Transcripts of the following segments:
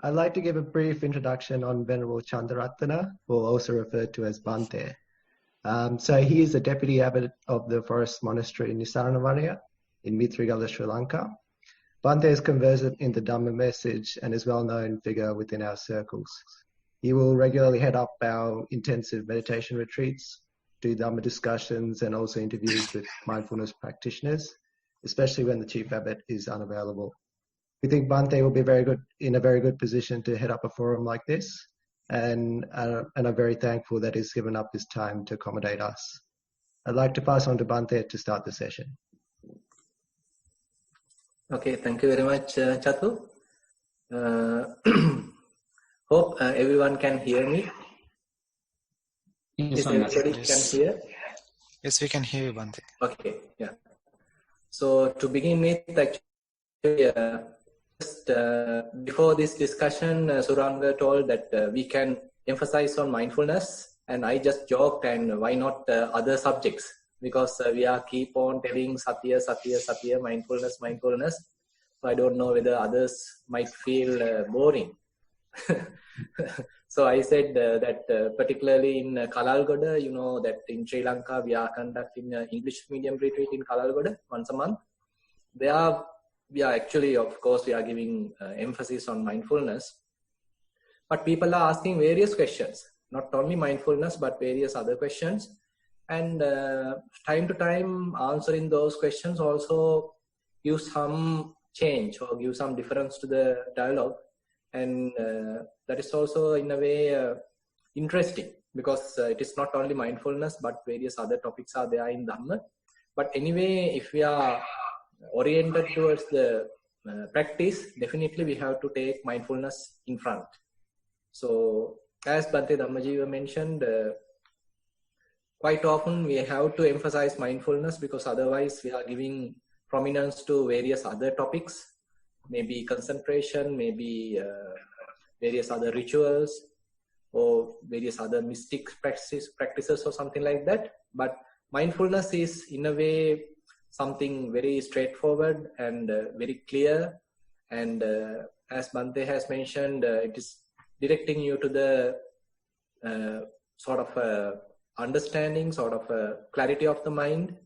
I'd like to give a brief introduction on Venerable Chandaratana, or also referred to as Bhante. So he is the Deputy Abbot of the Forest Monastery in Nissarana, Vanaya, in Mithrigala, Sri Lanka. Bhante is conversant in the Dhamma message and is a well-known figure within our circles. He will regularly head up our intensive meditation retreats, do Dhamma discussions, and also interviews with mindfulness practitioners, especially when the Chief Abbot is unavailable. We think Bhante will be in a very good position to head up a forum like this, and I'm very thankful that he's given up his time to accommodate us. I'd like to pass on to Bhante to start the session. Okay, thank you very much, Chatu. Hope everyone can hear me. Yes, everybody can hear? Yes, we can hear you, Bhante. Okay, yeah. So to begin with, actually, just before this discussion, Suranga told that we can emphasize on mindfulness, and I just joked, and why not other subjects? Because we are keep on telling Satya, Satya, Satya, mindfulness, mindfulness. So I don't know whether others might feel boring. So I said that particularly in Kalalgoda, you know that in Sri Lanka we are conducting an English medium retreat in Kalalgoda once a month. We are actually, of course, we are giving emphasis on mindfulness. But people are asking various questions, not only mindfulness, but various other questions. And time to time, answering those questions also give some change or give some difference to the dialogue. And that is also, in a way, interesting, because it is not only mindfulness, but various other topics are there in Dhamma. But anyway, if we are oriented towards the practice, definitely we have to take mindfulness in front. So, as Bhante Dhammajiva mentioned, quite often we have to emphasize mindfulness, because otherwise we are giving prominence to various other topics, maybe concentration, maybe various other rituals, or various other mystic practices or something like that. But mindfulness is, in a way, something very straightforward and very clear. And as Bhante has mentioned, it is directing you to the sort of understanding, sort of clarity of the mind.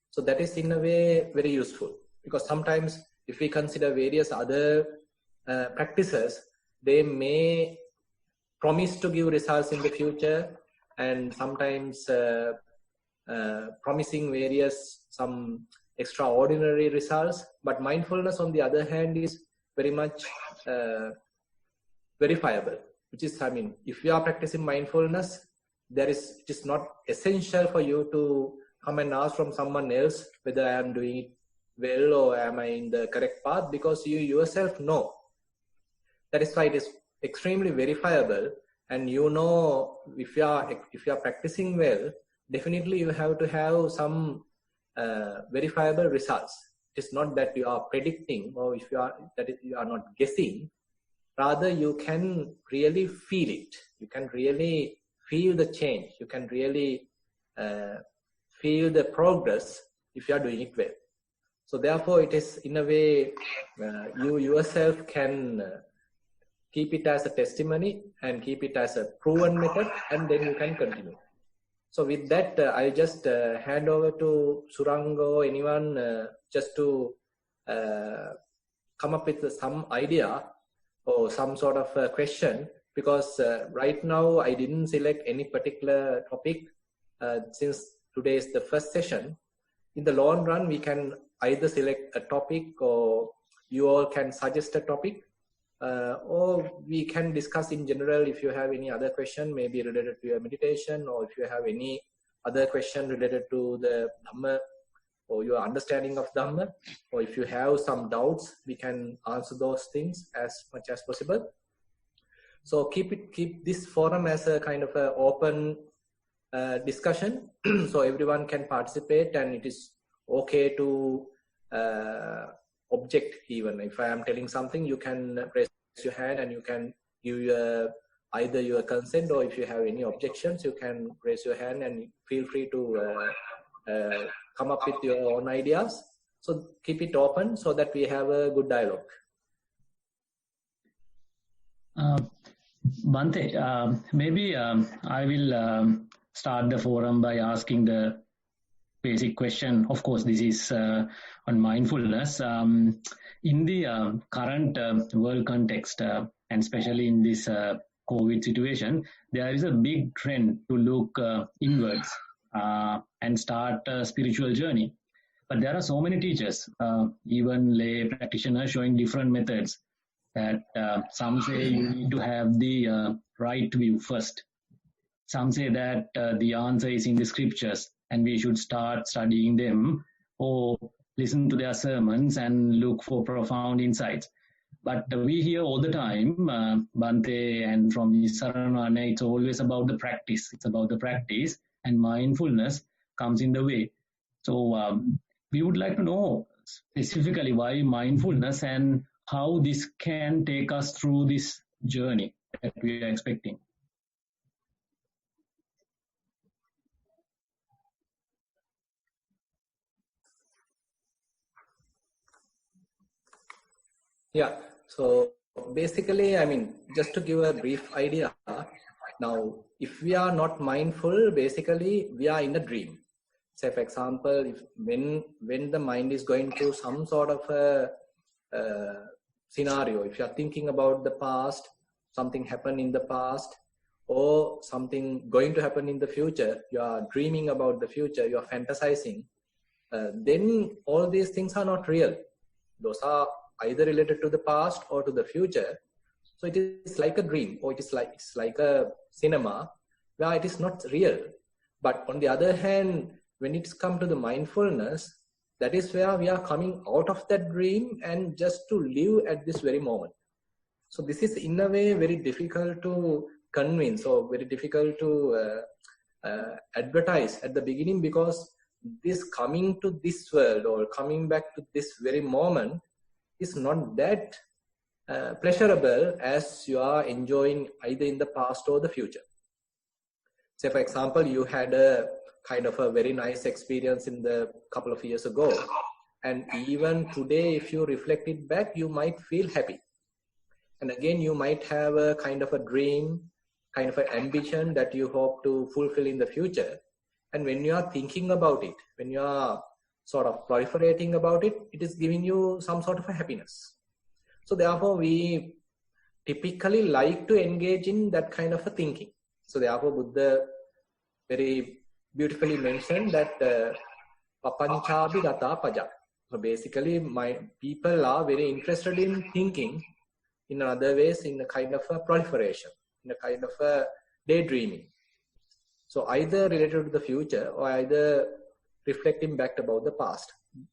So that is, in a way, very useful, because sometimes if we consider various other practices, they may promise to give results in the future, and sometimes promising some extraordinary results. But mindfulness, on the other hand, is very much verifiable, which is, I mean, if you are practicing mindfulness, it is not essential for you to come and ask from someone else whether I am doing it well or am I in the correct path, because you yourself know. That is why it is extremely verifiable, and you know if you are practicing well, definitely you have to have some verifiable results. It is not that you are predicting, or you are not guessing. Rather, you can really feel it. You can really feel the change. You can really feel the progress if you are doing it well. So therefore, it is, in a way, you yourself can keep it as a testimony and keep it as a proven method, and then you can continue. So with that, I'll just hand over to Suranga or anyone just to come up with some idea or some sort of question, because right now I didn't select any particular topic since today is the first session. In the long run, we can either select a topic, or you all can suggest a topic, or we can discuss in general. If you have any other question, maybe related to your meditation, or if you have any other question related to the Dhamma or your understanding of Dhamma, or if you have some doubts, we can answer those things as much as possible. So keep this forum as a kind of an open discussion, so everyone can participate, and it is okay to object. Even if I am telling something, you can raise your hand and you can give either your consent, or if you have any objections, you can raise your hand and feel free to come up with your own ideas. So keep it open so that we have a good dialogue. Bante, maybe I will start the forum by asking the basic question. Of course, this is on mindfulness. In the current world context, and especially in this COVID situation, there is a big trend to look inwards and start a spiritual journey. But there are so many teachers, even lay practitioners, showing different methods. That some say you need to have the right view first. Some say that the answer is in the scriptures and we should start studying them or listen to their sermons and look for profound insights. But we hear all the time, Bante and from Nissarana, it's always about the practice. It's about the practice, and mindfulness comes in the way. So we would like to know specifically why mindfulness and how this can take us through this journey that we are expecting. Yeah, so basically, I mean, just to give a brief idea, now, if we are not mindful, basically, we are in a dream. Say, for example, if when the mind is going through some sort of a scenario, if you are thinking about the past, something happened in the past, or something going to happen in the future, you are dreaming about the future, you are fantasizing, then all these things are not real. Those are either related to the past or to the future. So it is like a dream, or it's like a cinema where it is not real. But on the other hand, when it's come to the mindfulness, that is where we are coming out of that dream and just to live at this very moment. So this is in a way very difficult to convince or very difficult to advertise at the beginning, because this coming to this world or coming back to this very moment is not that pleasurable as you are enjoying either in the past or the future. Say, for example, you had a kind of a very nice experience in the couple of years ago, and even today, if you reflect it back, you might feel happy. And again, you might have a kind of a dream, kind of an ambition that you hope to fulfill in the future. And when you are thinking about it, when you are sort of proliferating about it, it is giving you some sort of a happiness. So therefore, we typically like to engage in that kind of a thinking. So therefore, Buddha very beautifully mentioned that papanchabi rata paja. So basically, my people are very interested in thinking in other ways, in a kind of a proliferation, in a kind of a daydreaming. So either related to the future or either reflecting back about the past,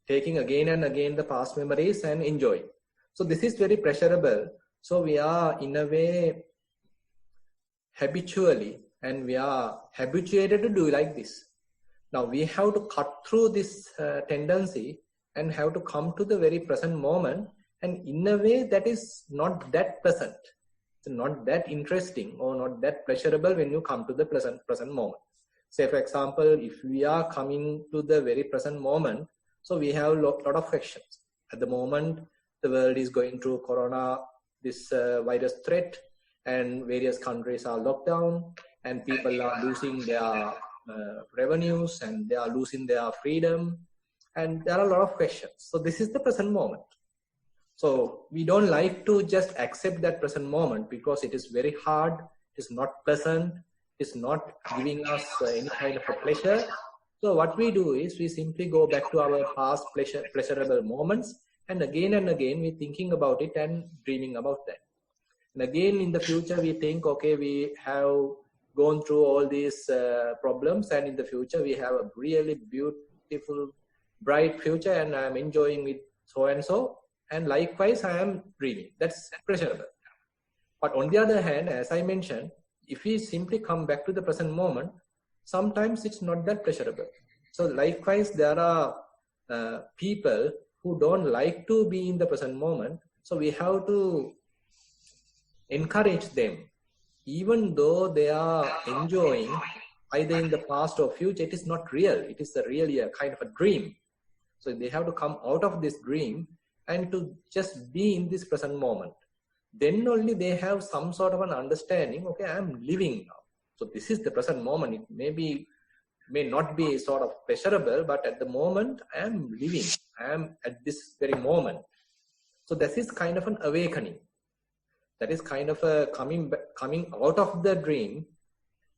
taking again and again the past memories and enjoying. So this is very pleasurable. So we are in a way habitually, and we are habituated to do like this. Now we have to cut through this tendency and have to come to the very present moment, and in a way that is not that pleasant. It's not that interesting or not that pleasurable when you come to the present moment. Say, for example, if we are coming to the very present moment, so we have a lot of questions. At the moment, the world is going through corona, this virus threat, and various countries are locked down, and people are losing their revenues, and they are losing their freedom, and there are a lot of questions. So this is the present moment. So we don't like to just accept that present moment because it is very hard, it is not pleasant, it is not giving us any kind of a pleasure. So what we do is we simply go back to our past pleasurable moments, and again we're thinking about it and dreaming about that. And again in the future we think, okay, we have gone through all these problems, and in the future we have a really beautiful, bright future, and I'm enjoying it so and so. And likewise, I am dreaming. That's pleasurable. But on the other hand, as I mentioned, if we simply come back to the present moment, sometimes it's not that pleasurable. So likewise, there are people who don't like to be in the present moment. So we have to encourage them. Even though they are enjoying either in the past or future, it is not real. It is really a kind of a dream. So they have to come out of this dream and to just be in this present moment. then only they have some sort of an understanding, okay, I am living now. So this is the present moment. It may not be sort of pleasurable, but at the moment I am living. I am at this very moment. So this is kind of an awakening. That is kind of a coming out of the dream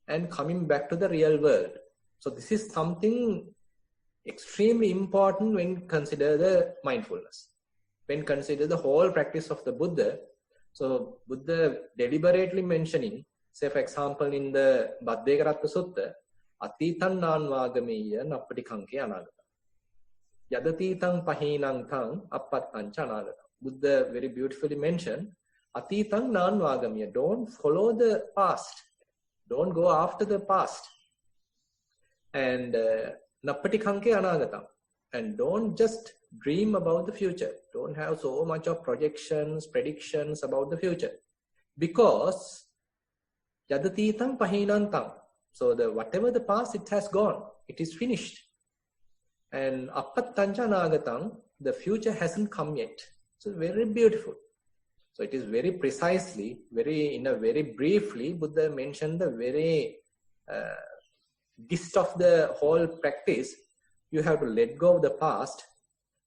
and coming back to the real world. So this is something extremely important when consider the mindfulness. When consider the whole practice of the Buddha. So Buddha deliberately mentioning, say for example in the Bhaddekaratta Sutta, Atitan nanvagameya nappatikanke anagata. Yadatitang pahinang tang appattancha anagata. Buddha very beautifully mentioned, Atitang nanvagameya. Don't follow the past. Don't go after the past. And nappatikanke anagata. And don't just dream about the future. Don't have so much of projections, predictions about the future. Because yadatitang pahinantang. So whatever the past, it has gone. It is finished. And appattancha nagatam, the future hasn't come yet. So very beautiful. So it is very precisely, very briefly, Buddha mentioned the very gist of the whole practice. You have to let go of the past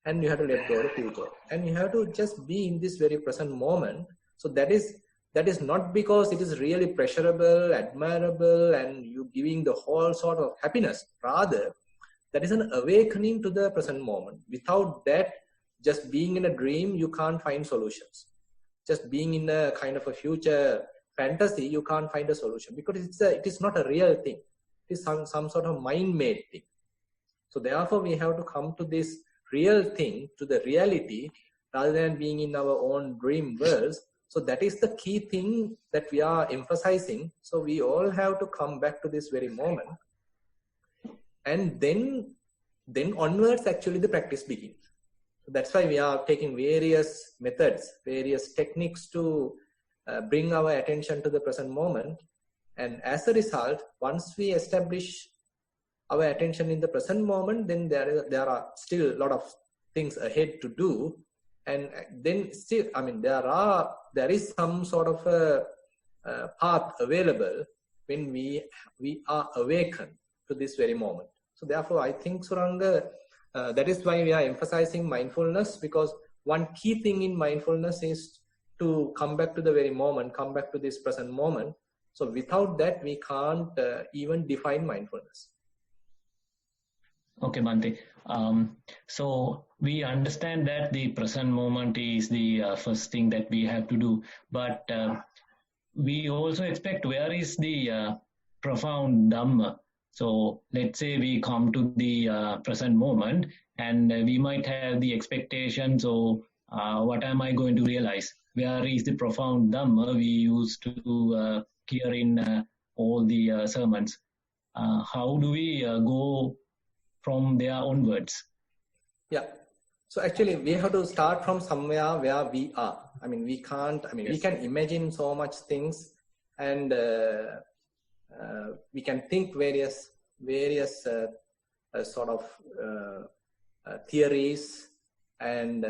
and you have to let go of the future. And you have to just be in this very present moment. So that is not because it is really pleasurable, admirable, and you giving the whole sort of happiness. Rather, that is an awakening to the present moment. Without that, just being in a dream, you can't find solutions. Just being in a kind of a future fantasy, you can't find a solution because it is not a real thing. It is some sort of mind-made thing. So therefore, we have to come to this real thing, to the reality, rather than being in our own dream worlds. So that is the key thing that we are emphasizing. So we all have to come back to this very moment. And then onwards, actually, the practice begins. So that's why we are taking various methods, various techniques to bring our attention to the present moment. And as a result, once we establish our attention in the present moment, then there are still a lot of things ahead to do. And then still, I mean, there is some sort of a path available when we are awakened to this very moment. So therefore, I think, Suranga, that is why we are emphasizing mindfulness, because one key thing in mindfulness is to come back to the very moment, come back to this present moment. So without that, we can't even define mindfulness. Okay, Bhante. So we understand that the present moment is the first thing that we have to do, but we also expect where is the profound Dhamma. So let's say we come to the present moment and we might have the expectation, so what am I going to realize? Where is the profound Dhamma we used to hear in all the sermons? How do we go from there onwards? Yeah. So actually, we have to start from somewhere where we are. I mean, we can't, I mean, yes, we can imagine so much things and we can think various sort of theories and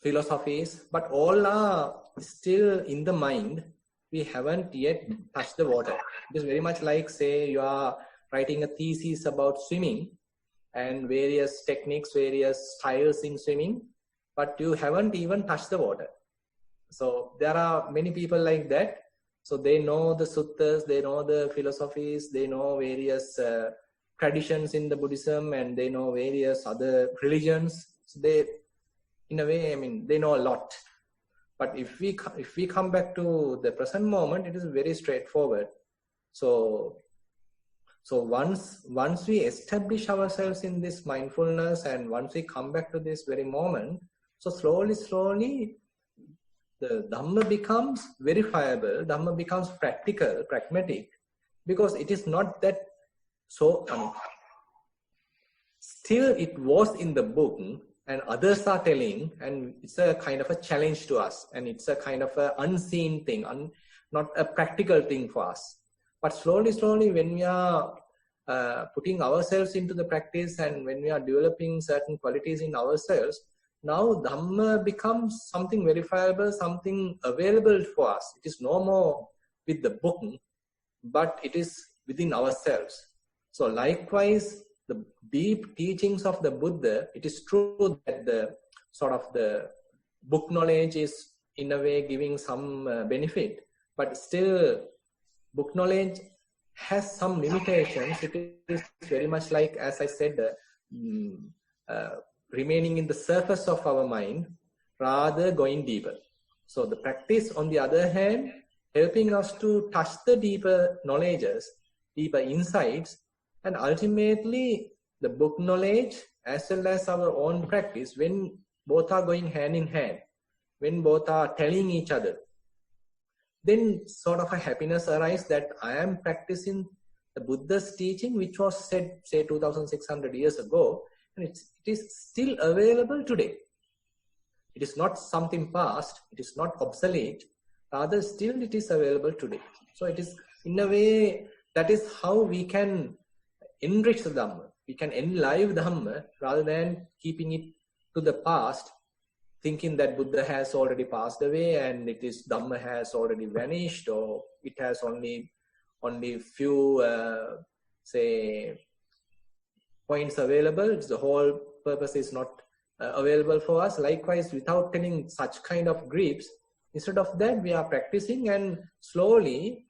philosophies, but all are still in the mind. We haven't yet touched the water. It is very much like, say, you are writing a thesis about swimming and various techniques, various styles in swimming, but you haven't even touched the water. So there are many people like that. So they know the suttas, they know the philosophies, they know various traditions in the Buddhism, and they know various other religions. So they, in a way, I mean, they know a lot. But if we come back to the present moment, it is very straightforward. So once we establish ourselves in this mindfulness, and once we come back to this very moment, so slowly, the Dhamma becomes verifiable, Dhamma becomes practical, pragmatic, because it is not that so, I mean, still it was in the book and others are telling, and it's a kind of a challenge to us, and it's a kind of an unseen thing, not a practical thing for us. But slowly, when we are putting ourselves into the practice and when we are developing certain qualities in ourselves, now Dhamma becomes something verifiable, something available for us. It is no more with the book, but it is within ourselves. So likewise, the deep teachings of the Buddha, it is true that the sort of the book knowledge is in a way giving some benefit, but still book knowledge has some limitations. It is very much like, as I said, remaining in the surface of our mind rather going deeper. So the practice, on the other hand, helping us to touch the deeper knowledges, deeper insights, and ultimately the book knowledge as well as our own practice, when both are going hand in hand, when both are telling each other, then sort of a happiness arises that I am practicing the Buddha's teaching, which was said, say, 2,600 years ago, and it is still available today. It is not something past, it is not obsolete, rather still it is available today. So it is, in a way, that is how we can enrich the Dhamma. We can enliven Dhamma rather than keeping it to the past, thinking that Buddha has already passed away and it is Dhamma has already vanished, or it has only few, say, points available. The whole purpose is not available for us. Likewise, without telling such kind of griefs, instead of that, we are practicing, and slowly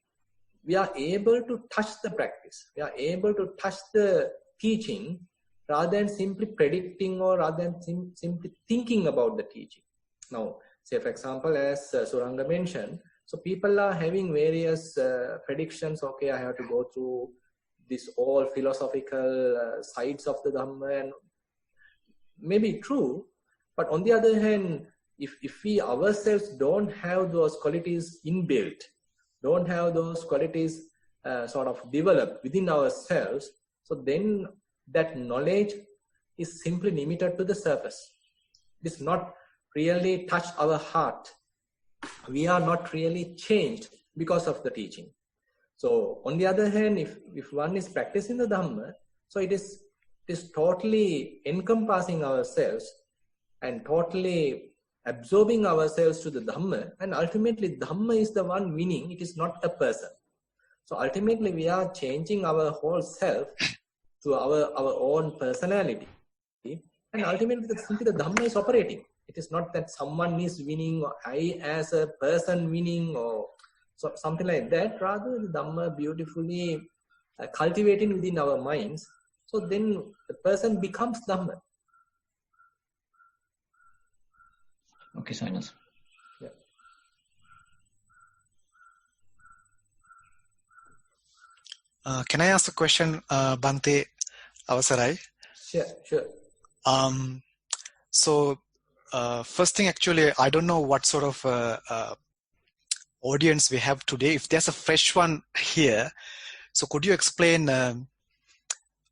we are able to touch the practice. We are able to touch the teaching rather than simply predicting or rather than simply thinking about the teaching. Now, say for example, as Suranga mentioned, so people are having various predictions. Okay, I have to go through this all philosophical sides of the Dhamma, and maybe true, but on the other hand, if we ourselves don't have those qualities inbuilt, don't have those qualities sort of developed within ourselves, so then that knowledge is simply limited to the surface. It is not really touched our heart. We are not really changed because of the teaching. So on the other hand, if one is practicing the Dhamma, so it is totally encompassing ourselves and totally absorbing ourselves to the Dhamma, and ultimately Dhamma is the one winning. It is not a person. So ultimately we are changing our whole self to our own personality, and ultimately simply the Dhamma is operating. It is not that someone is winning or I as a person winning or so, something like that. Rather, the Dhamma beautifully cultivating within our minds. So then the person becomes Dhamma. Okay, Sainas. Yeah. Can I ask a question, Bhante Avasarai? Sure. So, first thing, actually, I don't know what sort of audience we have today. If there's a fresh one here, so could you explain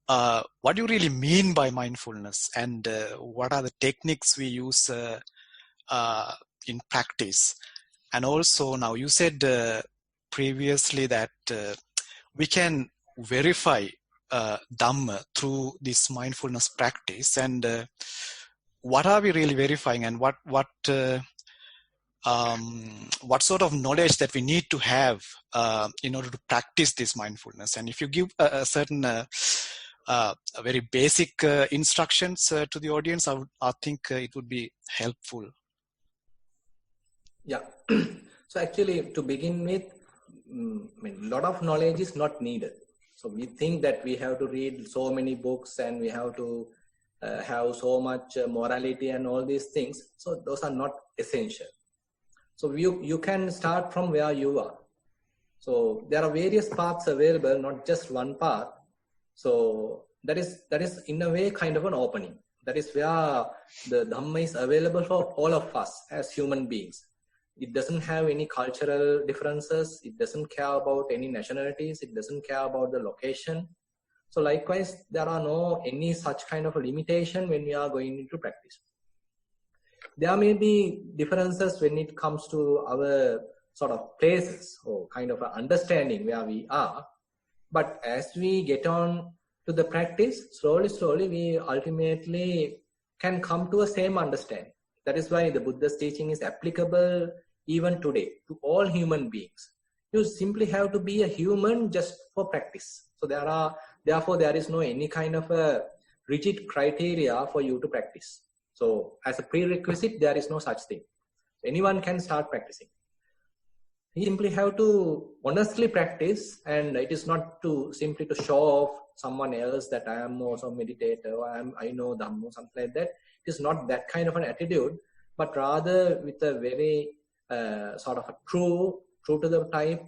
what do you really mean by mindfulness, and what are the techniques we use in practice? And also, now you said previously that we can verify Dhamma through this mindfulness practice, and what are we really verifying, and what sort of knowledge that we need to have in order to practice this mindfulness? And if you give a certain very basic instructions to the audience, I think it would be helpful. Yeah. So actually, to begin with, a lot of knowledge is not needed. So we think that we have to read so many books and we have to have so much morality and all these things. So those are not essential. So you can start from where you are. So there are various paths available, not just one path. So that is in a way kind of an opening. That is where the Dhamma is available for all of us as human beings. It doesn't have any cultural differences. It doesn't care about any nationalities. It doesn't care about the location. So likewise, there are no any such kind of a limitation when we are going into practice. There may be differences when it comes to our sort of places or kind of understanding where we are. But as we get on to the practice, slowly, we ultimately can come to a same understanding. That is why the Buddha's teaching is applicable even today to all human beings. You simply have to be a human just for practice. So therefore there is no any kind of a rigid criteria for you to practice. So as a prerequisite, there is no such thing. Anyone can start practicing. You simply have to honestly practice, and it is not to simply to show off someone else that I am also a meditator, or I know Dhammo, something like that. It is not that kind of an attitude, but rather with a very sort of a true to the type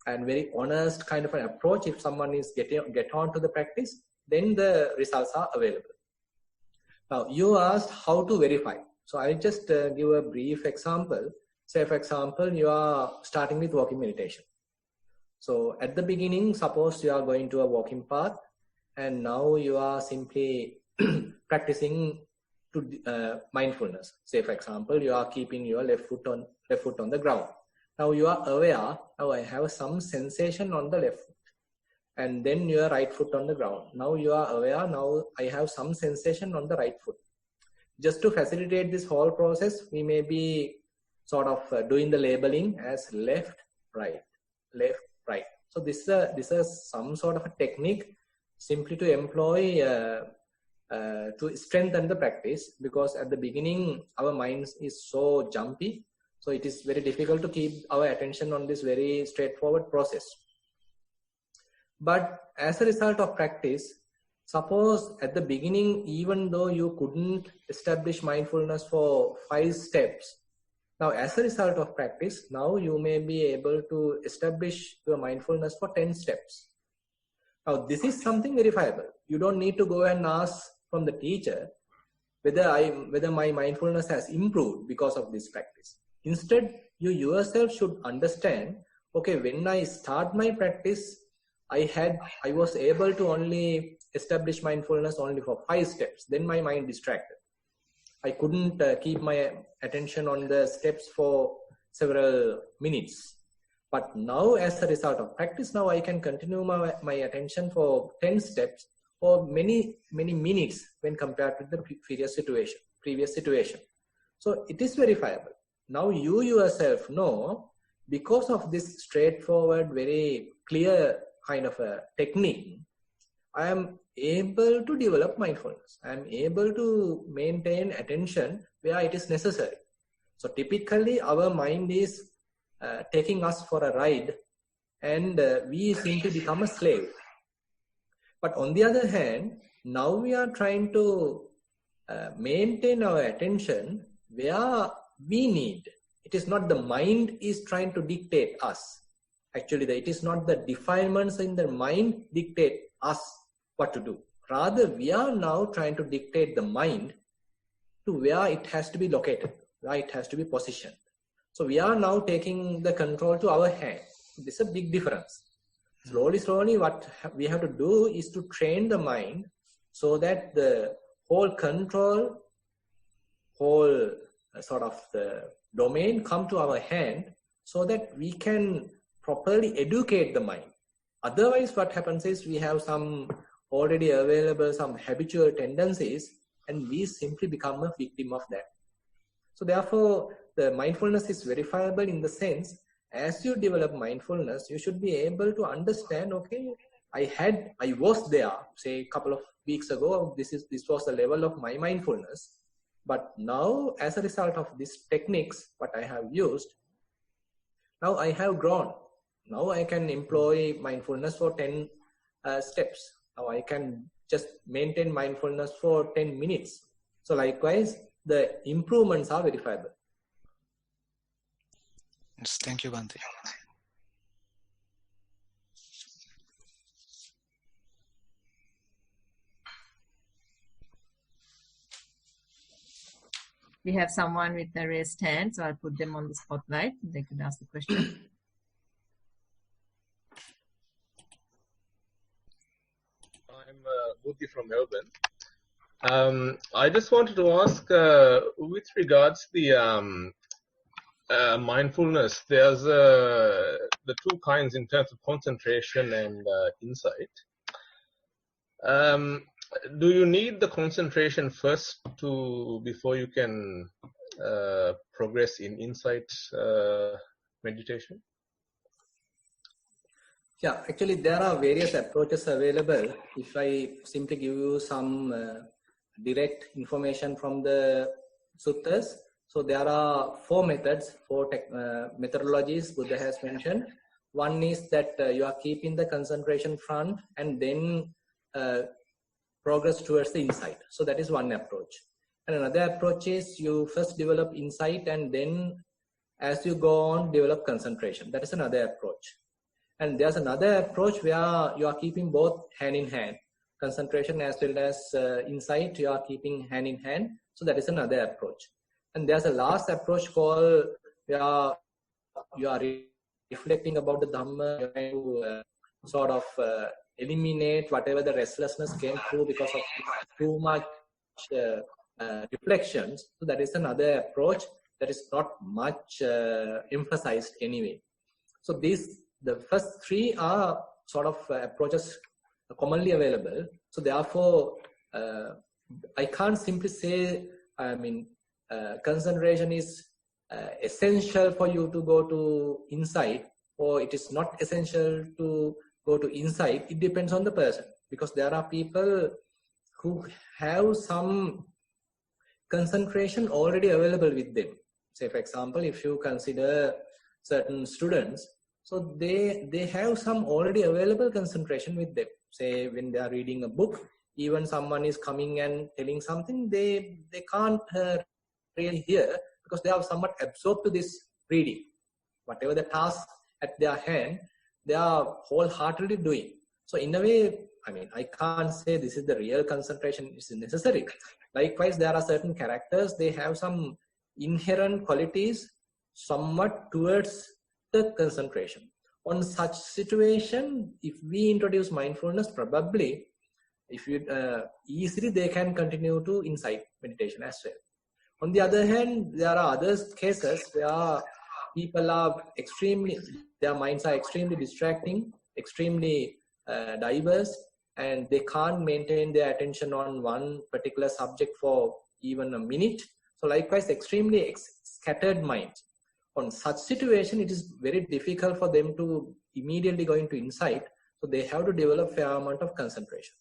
and very honest kind of an approach. If someone is get on to the practice, then the results are available. Now, you asked how to verify. So I'll just give a brief example. Say, for example, you are starting with walking meditation. So at the beginning, suppose you are going to a walking path, and now you are simply practicing to mindfulness. Say, for example, you are keeping your left foot on the ground. Now you are aware, now I have some sensation on the left foot. And then your right foot on the ground. Now you are aware, now I have some sensation on the right foot. Just to facilitate this whole process, we may be sort of doing the labeling as left, right, left, right. So this is some sort of a technique simply to employ to strengthen the practice, because at the beginning our mind is so jumpy. So it is very difficult to keep our attention on this very straightforward process. But as a result of practice, suppose at the beginning, even though you couldn't establish mindfulness for 5 steps, now as a result of practice, now you may be able to establish your mindfulness for 10 steps. Now this is something verifiable. You don't need to go and ask from the teacher whether my mindfulness has improved because of this practice. Instead, you yourself should understand, okay, when I start my practice, I was able to only establish mindfulness only for 5 steps. Then my mind distracted. I couldn't keep my attention on the steps for several minutes. But now, as a result of practice, now I can continue my attention for 10 steps or many minutes when compared with the previous situation. So it is verifiable. Now you yourself know, because of this straightforward, very clear kind of a technique, I am able to develop mindfulness. I am able to maintain attention where it is necessary. So typically our mind is taking us for a ride, and we seem to become a slave. But on the other hand, now we are trying to maintain our attention where we need. It is not the mind is trying to dictate us. Actually, it is not the defilements in the mind dictate us what to do. Rather, we are now trying to dictate the mind to where it has to be located, where it has to be positioned. So we are now taking the control to our hand. This is a big difference. Slowly, what we have to do is to train the mind so that the whole control, whole sort of the domain come to our hand, so that we can properly educate the mind. Otherwise, what happens is we have some already available, some habitual tendencies, and we simply become a victim of that. So therefore, the mindfulness is verifiable in the sense, as you develop mindfulness, you should be able to understand, okay, I was there, say a couple of weeks ago, this was the level of my mindfulness. But now, as a result of these techniques, what I have used, now I have grown. Now I can employ mindfulness for 10 steps. Now I can just maintain mindfulness for 10 minutes. So likewise, the improvements are verifiable. Yes, thank you, Bhante. We have someone with a raised hand, so I'll put them on the spotlight. They could ask the question. I'm Buddhi from Melbourne. I just wanted to ask, with regards the mindfulness, there's the 2 kinds in terms of concentration and insight. do you need the concentration first before you can progress in insight meditation? Yeah, actually there are various approaches available. If I simply give you some direct information from the suttas, so there are four methods, methodologies Buddha has mentioned. One is that you are keeping the concentration front and then progress towards the insight. So that is one approach. And another approach is you first develop insight and then as you go on develop concentration. That is another approach. And there's another approach where you are keeping both hand in hand. Concentration as well as insight, you are keeping hand in hand. So that is another approach. And there's a last approach called where you are reflecting about the Dhamma, you're trying to sort of eliminate whatever the restlessness came through because of too much reflections. So that is another approach that is not much emphasized anyway. So the first three are sort of approaches commonly available. So therefore, I can't simply say, concentration is essential for you to go to insight, or it is not essential to go to insight. It depends on the person, because there are people who have some concentration already available with them. Say, for example, if you consider certain students, so they have some already available concentration with them. Say, when they are reading a book, even someone is coming and telling something, they can't really hear because they are somewhat absorbed to this reading. Whatever the task at their hand, they are wholeheartedly doing. So in a way, I can't say this is the real concentration is necessary. Likewise, there are certain characters, they have some inherent qualities somewhat towards the concentration. On such situation, if we introduce mindfulness, probably if you easily they can continue to insight meditation as well. On the other hand, there are other cases where people are their minds are extremely distracting, extremely diverse, and they can't maintain their attention on one particular subject for even a minute. So likewise, extremely scattered minds. On such situation, it is very difficult for them to immediately go into insight. So they have to develop a fair amount of concentration.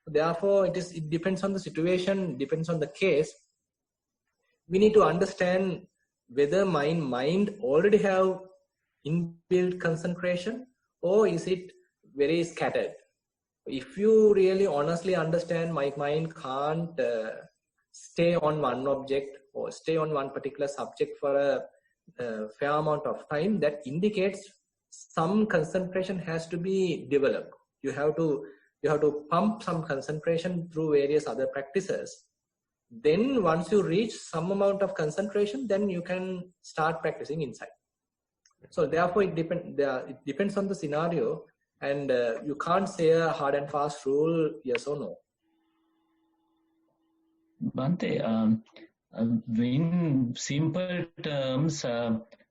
So therefore, it depends on the situation, depends on the case. We need to understand whether my mind already have inbuilt concentration or is it very scattered. If you really honestly understand my mind can't stay on one object or stay on one particular subject for a fair amount of time, that indicates some concentration has to be developed. You have to pump some concentration through various other practices. Then once you reach some amount of concentration, then you can start practicing insight. So therefore, it depends on the scenario, and you can't say a hard and fast rule, yes or no. Bhante, in simple terms,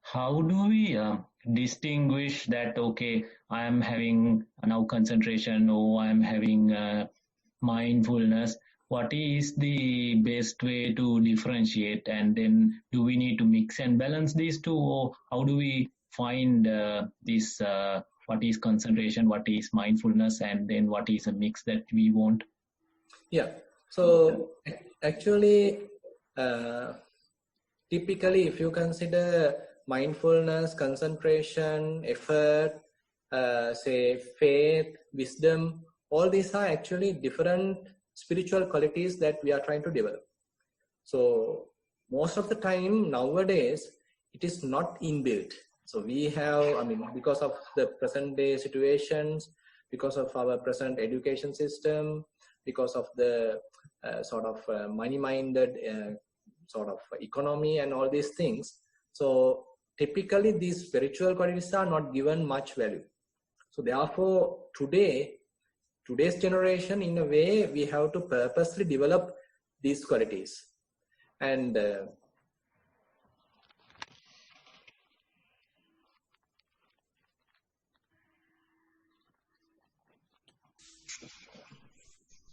how do we distinguish that, okay, I am having now concentration or I am having mindfulness? What is the best way to differentiate? And then do we need to mix and balance these two, or how do we find this, what is concentration, what is mindfulness, and then what is a mix that we want? Yeah, so actually, typically, if you consider mindfulness, concentration, effort, say faith, wisdom, all these are actually different spiritual qualities that we are trying to develop. So most of the time nowadays, it is not inbuilt. So we have, because of the present day situations, because of our present education system, because of the sort of money-minded sort of economy and all these things. So typically these spiritual qualities are not given much value. So therefore today's generation, in a way, we have to purposely develop these qualities. And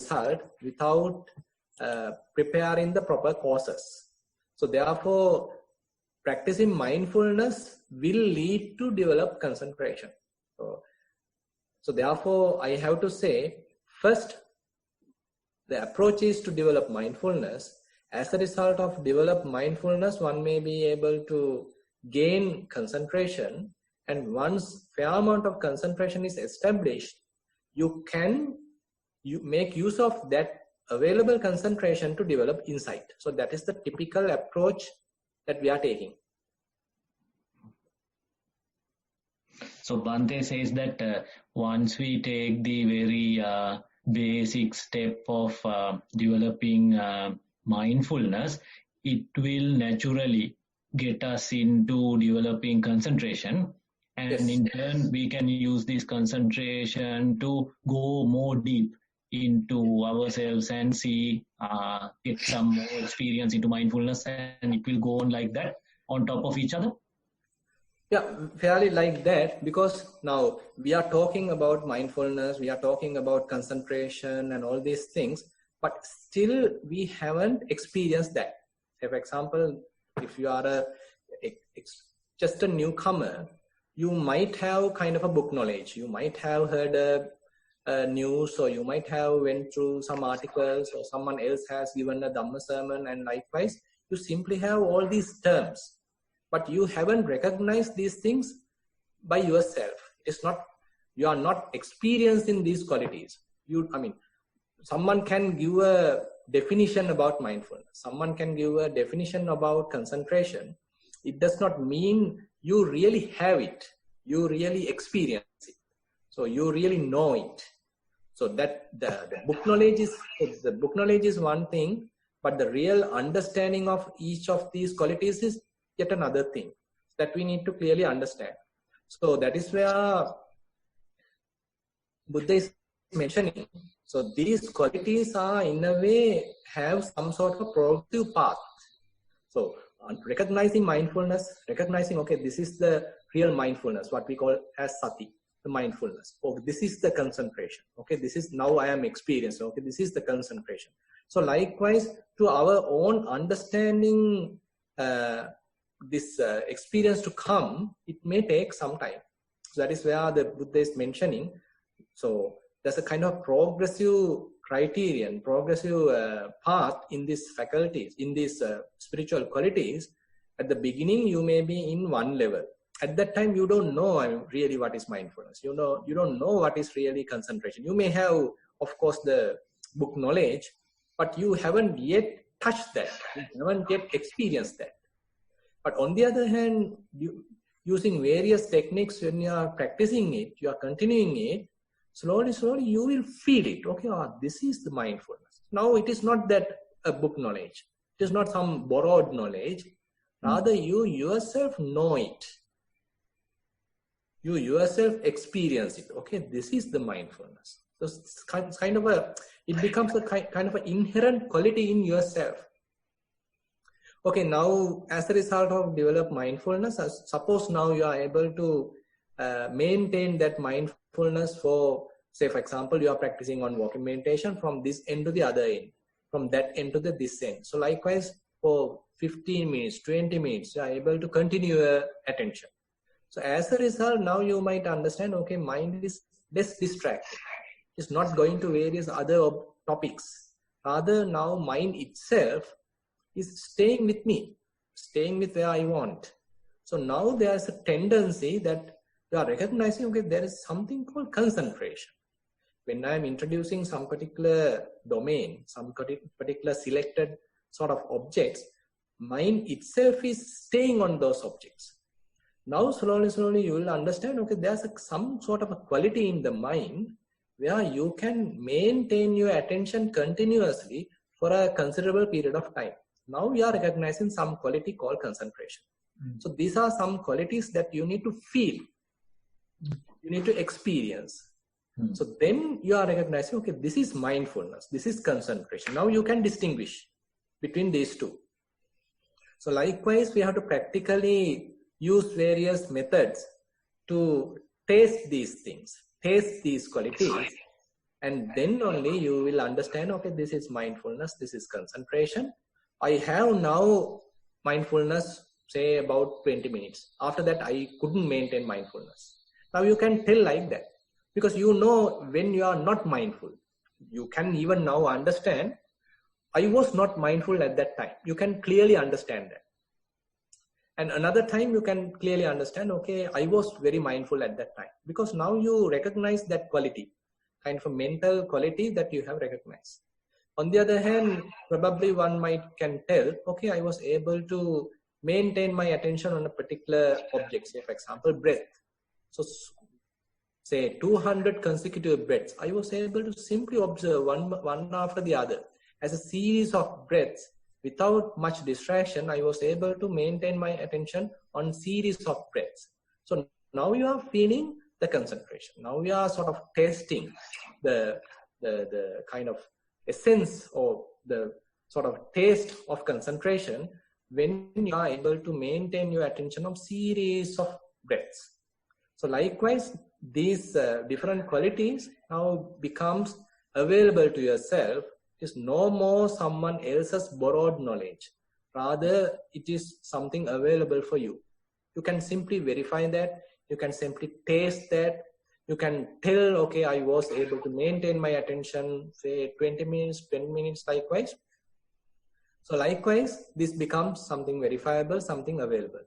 result without preparing the proper causes. So therefore, practicing mindfulness will lead to develop concentration. So therefore, I have to say, first, the approach is to develop mindfulness. As a result of develop mindfulness, one may be able to gain concentration. And once fair amount of concentration is established, you make use of that available concentration to develop insight. So that is the typical approach that we are taking. So Bhante says that once we take the very basic step of developing mindfulness, it will naturally get us into developing concentration. And Yes. in turn, we can use this concentration to go more deep into ourselves and see, get some more experience into mindfulness, and it will go on like that on top of each other. Yeah, fairly like that, because now we are talking about mindfulness, we are talking about concentration and all these things, but still we haven't experienced that. Say, for example, if you are just a newcomer, you might have kind of a book knowledge. You might have heard a news, or you might have went through some articles, or someone else has given a Dhamma sermon, and likewise, you simply have all these terms. But you haven't recognized these things by yourself. It's not, you are not experiencing these qualities. Someone can give a definition about mindfulness. Someone can give a definition about concentration. It does not mean you really have it. You really experience it. So you really know it. So that the book knowledge is one thing, but the real understanding of each of these qualities is yet another thing that we need to clearly understand. So that is where Buddha is mentioning. So these qualities are, in a way, have some sort of progressive path. So recognizing mindfulness, recognizing, okay, this is the real mindfulness, what we call as sati, the mindfulness. Okay, this is the concentration. Okay, this is now I am experiencing. Okay, this is the concentration. So likewise, to our own understanding, this experience to come, it may take some time. So that is where the Buddha is mentioning. So there's a kind of progressive criterion, progressive path in these faculties, in these spiritual qualities. At the beginning, you may be in one level. At that time, you don't know really what is mindfulness. You don't know what is really concentration. You may have, of course, the book knowledge, but you haven't yet touched that. You haven't yet experienced that. But on the other hand, using various techniques, when you are practicing it, you are continuing it, slowly, you will feel it. Okay, this is the mindfulness. Now, it is not that a book knowledge. It is not some borrowed knowledge. Rather, you yourself know it. You yourself experience it. Okay, this is the mindfulness. So it's kind of it becomes a kind of an inherent quality in yourself. Okay, now as a result of develop mindfulness, suppose now you are able to maintain that mindfulness for, say, for example, you are practicing on walking meditation from this end to the other end, from that end to this end. So likewise, for 15 minutes, 20 minutes, you are able to continue your attention. So as a result, now you might understand, okay, mind is less distracted. It's not going to various other topics. Rather, now mind itself is staying with me, staying with where I want. So now there's a tendency that you are recognizing, okay, there is something called concentration. When I'm introducing some particular domain, some particular selected sort of objects, mind itself is staying on those objects. Now slowly you will understand, okay, there's some sort of a quality in the mind where you can maintain your attention continuously for a considerable period of time. Now you are recognizing some quality called concentration. So these are some qualities that you need to feel. You need to experience. So then you are recognizing, okay, this is mindfulness. This is concentration. Now you can distinguish between these two. So likewise, we have to practically use various methods to taste these things, taste these qualities, And then only you will understand, okay, this is mindfulness, this is concentration. I have now mindfulness, say about 20 minutes. After that, I couldn't maintain mindfulness. Now you can tell like that, because you know when you are not mindful. You can even now understand, I was not mindful at that time. You can clearly understand that. And another time you can clearly understand, okay, I was very mindful at that time. Because now you recognize that quality, kind of a mental quality that you have recognized. On the other hand, probably one can tell, okay, I was able to maintain my attention on a particular object, say for example, breath. So say 200 consecutive breaths, I was able to simply observe one after the other as a series of breaths without much distraction. I was able to maintain my attention on series of breaths. So now you are feeling the concentration. Now we are sort of tasting the kind of essence or the sort of taste of concentration when you are able to maintain your attention on series of breaths. So likewise, these different qualities now becomes available to yourself. It is no more someone else's borrowed knowledge. Rather, it is something available for you. You can simply verify that. You can simply taste that. You can tell, okay, I was able to maintain my attention, say 20 minutes, 10 minutes, likewise. So likewise, this becomes something verifiable, something available.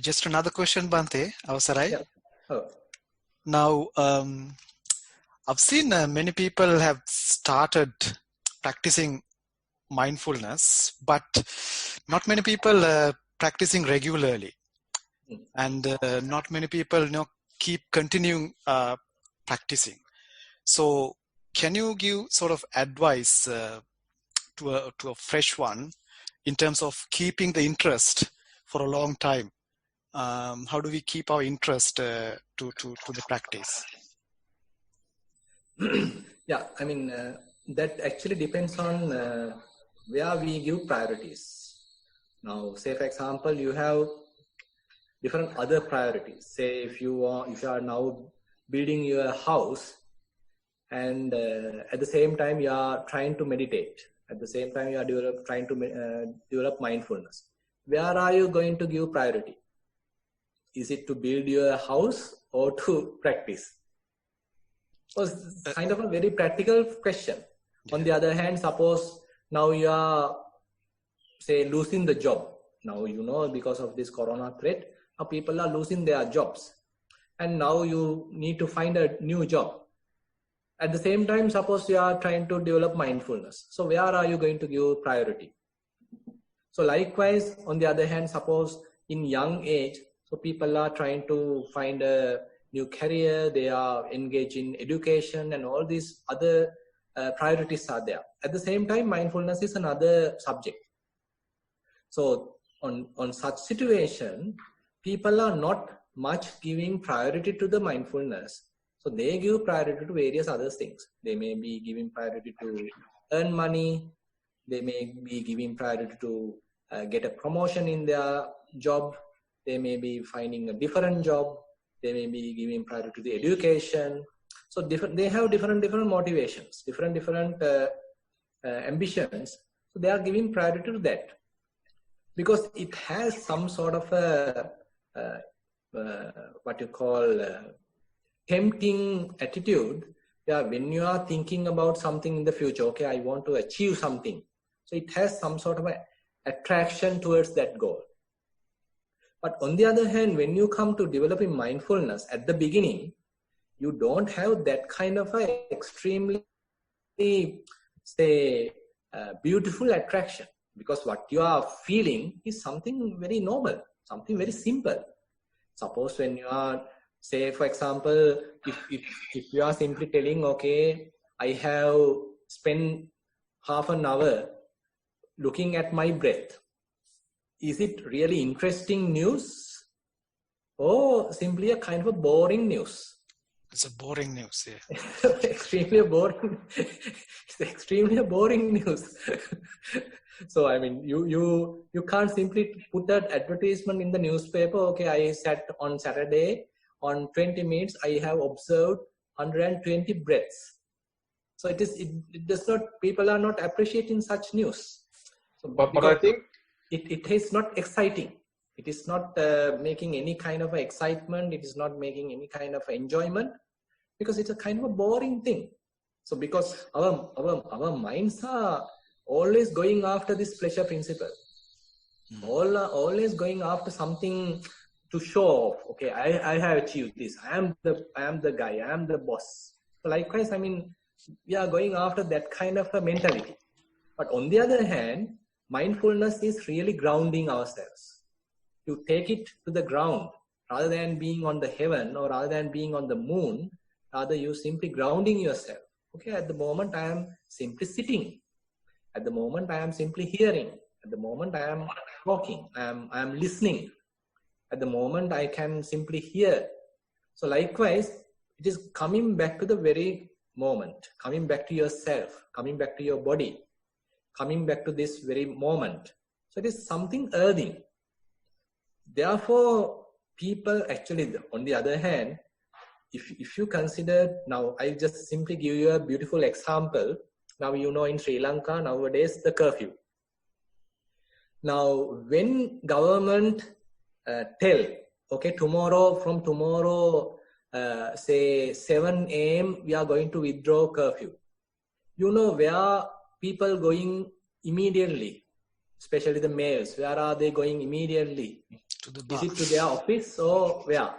Just another question, Bhante. Avasarai. Yeah. Oh. Now, I've seen many people have started practicing mindfulness, but not many people practicing regularly, and not many people keep continuing practicing. So, can you give sort of advice to a fresh one in terms of keeping the interest for a long time? How do we keep our interest to the practice? Yeah, I mean, that actually depends on where we give priorities. Now, say for example, you have different other priorities. Say if you are now building your house, and at the same time you are trying to meditate. At the same time you are trying to develop mindfulness. Where are you going to give priority? Is it to build your house or to practice? Well, it's kind of a very practical question. On the other hand, suppose now you are, say, losing the job. Now, because of this corona threat, now people are losing their jobs. And now you need to find a new job. At the same time, suppose you are trying to develop mindfulness. So where are you going to give priority? So likewise, on the other hand, suppose in young age, so people are trying to find a new career, they are engaged in education, and all these other priorities are there. At the same time, mindfulness is another subject. So on such situation, people are not much giving priority to the mindfulness. So they give priority to various other things. They may be giving priority to earn money. They may be giving priority to get a promotion in their job. They may be finding a different job. They may be giving priority to the education. So they have different motivations, different ambitions. So they are giving priority to that because it has some sort of a what you call tempting attitude. Yeah, when you are thinking about something in the future, okay, I want to achieve something. So it has some sort of a attraction towards that goal. But on the other hand, when you come to developing mindfulness at the beginning, you don't have that kind of a extremely, say, beautiful attraction, because what you are feeling is something very normal, something very simple. Suppose when you are, say, for example, if you are simply telling, okay, I have spent half an hour looking at my breath. Is it really interesting news or simply a kind of a boring news? It's a boring news. Yeah. Extremely boring. It's extremely boring news. So I mean, you can't simply put that advertisement in the newspaper. Okay, I sat on Saturday. On 20 minutes, I have observed 120 breaths. So it does not. People are not appreciating such news. So but I think it is not exciting. It is not making any kind of excitement. It is not making any kind of enjoyment, because it's a kind of a boring thing. So because our minds are always going after this pleasure principle, always going after something to show off. Okay, I have achieved this. I am the guy. I am the boss. So likewise, I mean, we are going after that kind of a mentality. But on the other hand, mindfulness is really grounding ourselves. You take it to the ground rather than being on the heaven or rather than being on the moon. Rather, you simply grounding yourself. Okay, at the moment I am simply sitting. At the moment I am simply hearing. At the moment I am talking. I am listening. At the moment I can simply hear. So likewise, it is coming back to the very moment, coming back to yourself, coming back to your body, coming back to this very moment. So it is something earthing. Therefore, people actually, on the other hand, if you consider, now I just simply give you a beautiful example. Now, you know, in Sri Lanka nowadays, the curfew. Now, when government tell, okay, from tomorrow, say 7 a.m., we are going to withdraw curfew. You know where people going immediately, especially the males, where are they going immediately? To the bar. Is it to their office or where?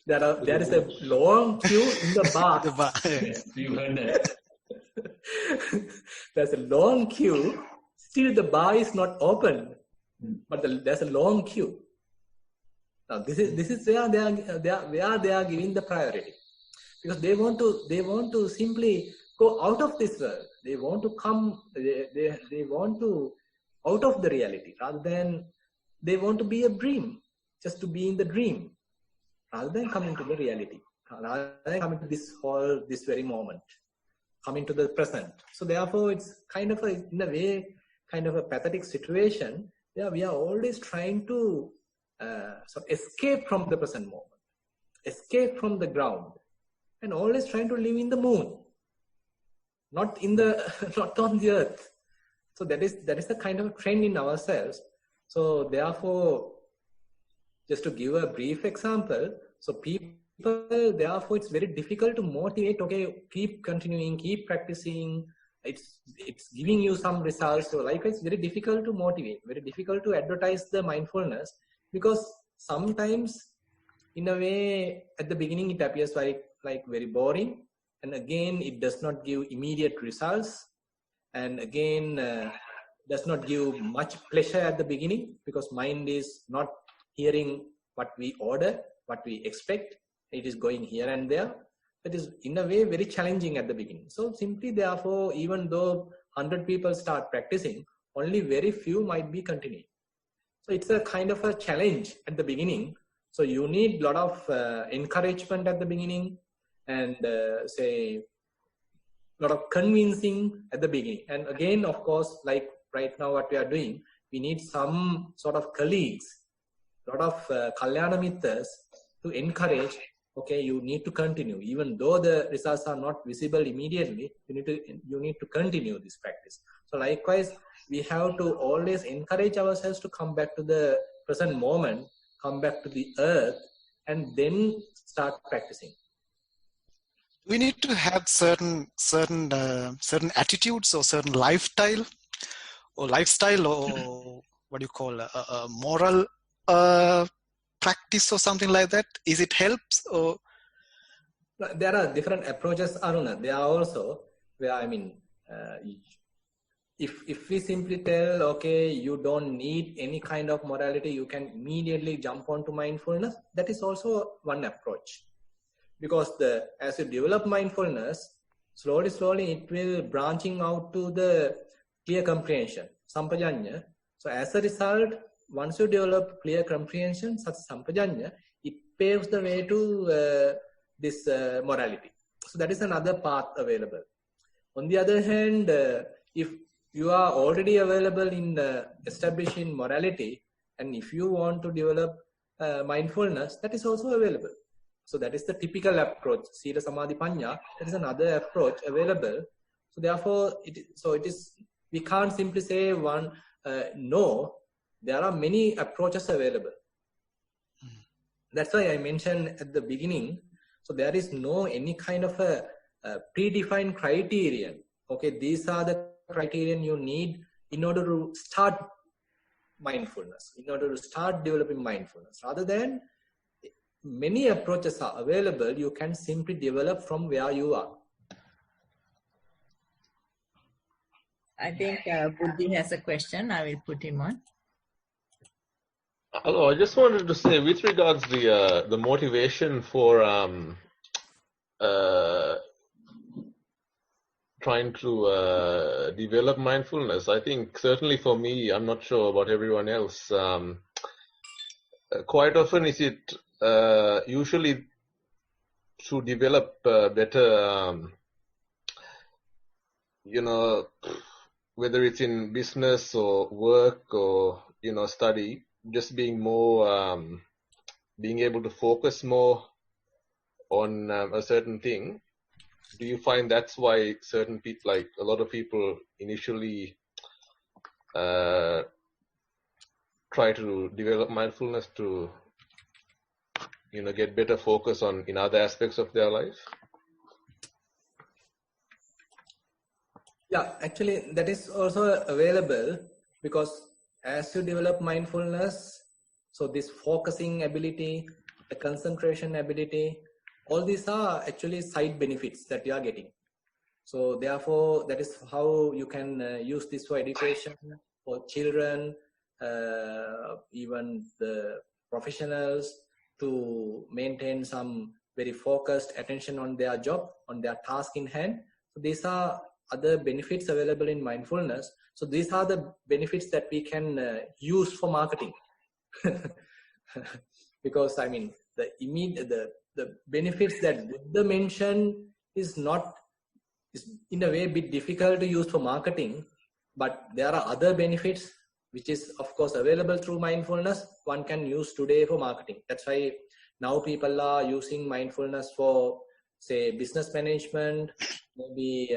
There is a long queue in the bar. The bar. Yes, you heard that. There's a long queue. Still the bar is not open, but there's a long queue. Now this is where they are giving the priority, because they want to simply go out of this world. They want to come. They want to out of the reality, rather than they want to be a dream, just to be in the dream, rather than coming to the reality, rather than coming to this very moment, coming to the present. So therefore, it's kind of in a way, kind of a pathetic situation. Yeah, we are always trying to escape from the present moment, escape from the ground, and always trying to live in the moon, not on the earth. So that is the kind of trend in ourselves. So therefore, just to give a brief example, so people, therefore, it's very difficult to motivate. Okay, keep continuing, keep practicing. It's giving you some results. So likewise, it's very difficult to motivate, very difficult to advertise the mindfulness, because sometimes, in a way, at the beginning it appears like very boring, and again it does not give immediate results, and again does not give much pleasure at the beginning, because mind is not hearing what we order, what we expect. It is going here and there. It is in a way very challenging at the beginning. So simply, therefore, even though 100 people start practicing, only very few might be continuing. So it's a kind of a challenge at the beginning. So you need a lot of encouragement at the beginning, and say a lot of convincing at the beginning. And again, of course, like right now what we are doing, we need some sort of colleagues, a lot of kalyana mittas to encourage. Okay, you need to continue, even though the results are not visible immediately. You need to continue this practice. So likewise, we have to always encourage ourselves to come back to the present moment, come back to the earth, and then start practicing. We need to have certain attitudes or certain lifestyle, or what do you call a moral practice or something like that. Is it helps? Or there are different approaches, Aruna. There are also where, I mean, if we simply tell, okay, you don't need any kind of morality, you can immediately jump onto mindfulness. That is also one approach, because as you develop mindfulness, slowly it will branching out to the clear comprehension, sampajanya. So as a result, once you develop clear comprehension, such sampajanya, it paves the way to this morality. So that is another path available. On the other hand, if you are already available in establishing morality, and if you want to develop mindfulness, that is also available. So that is the typical approach. Sila Samadhi Panya, that is another approach available. So therefore, we can't simply say one, no, there are many approaches available. That's why I mentioned at the beginning, so there is no any kind of a predefined criterion. Okay, these are the criterion you need in order to start mindfulness, in order to start developing mindfulness. Rather than many approaches are available, you can simply develop from where you are. I think Buddhi has a question. I will put him on. Hello, I just wanted to say, with regards to the motivation for trying to develop mindfulness, I think certainly for me, I'm not sure about everyone else, quite often is it usually to develop better, whether it's in business or work or, study, just being more, being able to focus more on a certain thing. Do you find that's why certain people, like a lot of people initially try to develop mindfulness to, get better focus on in other aspects of their life? Yeah, actually that is also available, because as you develop mindfulness, so this focusing ability, the concentration ability, all these are actually side benefits that you are getting. So therefore, that is how you can use this for education, for children, even the professionals, to maintain some very focused attention on their job, on their task in hand. So these are other benefits available in mindfulness. So these are the benefits that we can use for marketing. Because I mean, the benefits that Buddha mentioned is in a way a bit difficult to use for marketing, but there are other benefits which is of course available through mindfulness, one can use today for marketing. That's why now people are using mindfulness for, say, business management, maybe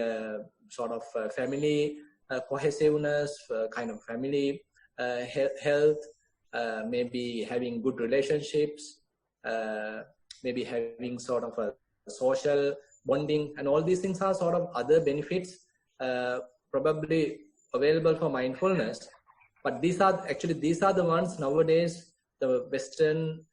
sort of family cohesiveness, kind of family health, maybe having good relationships, maybe having sort of a social bonding, and all these things are sort of other benefits probably available for mindfulness. But these are the ones nowadays the Western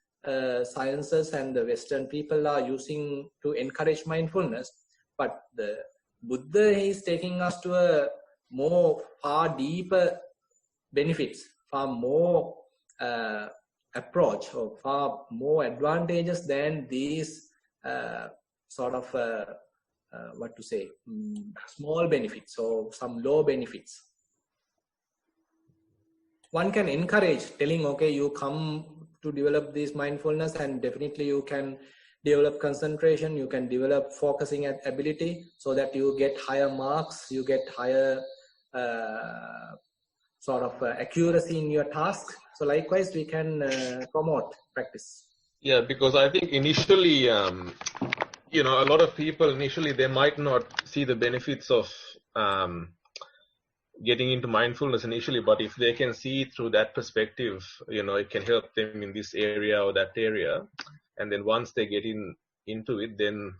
sciences and the Western people are using to encourage mindfulness. But the Buddha is taking us to a far deeper benefits, far more approach, or far more advantages than these sort of small benefits or some low benefits. One can encourage, telling, okay, you come to develop this mindfulness, and definitely you can develop concentration, you can develop focusing ability, so that you get higher marks, you get higher sort of accuracy in your task. So likewise, we can promote practice. Yeah, because I think initially, a lot of people initially, they might not see the benefits of getting into mindfulness initially, but if they can see through that perspective, it can help them in this area or that area. And then once they get into it, then,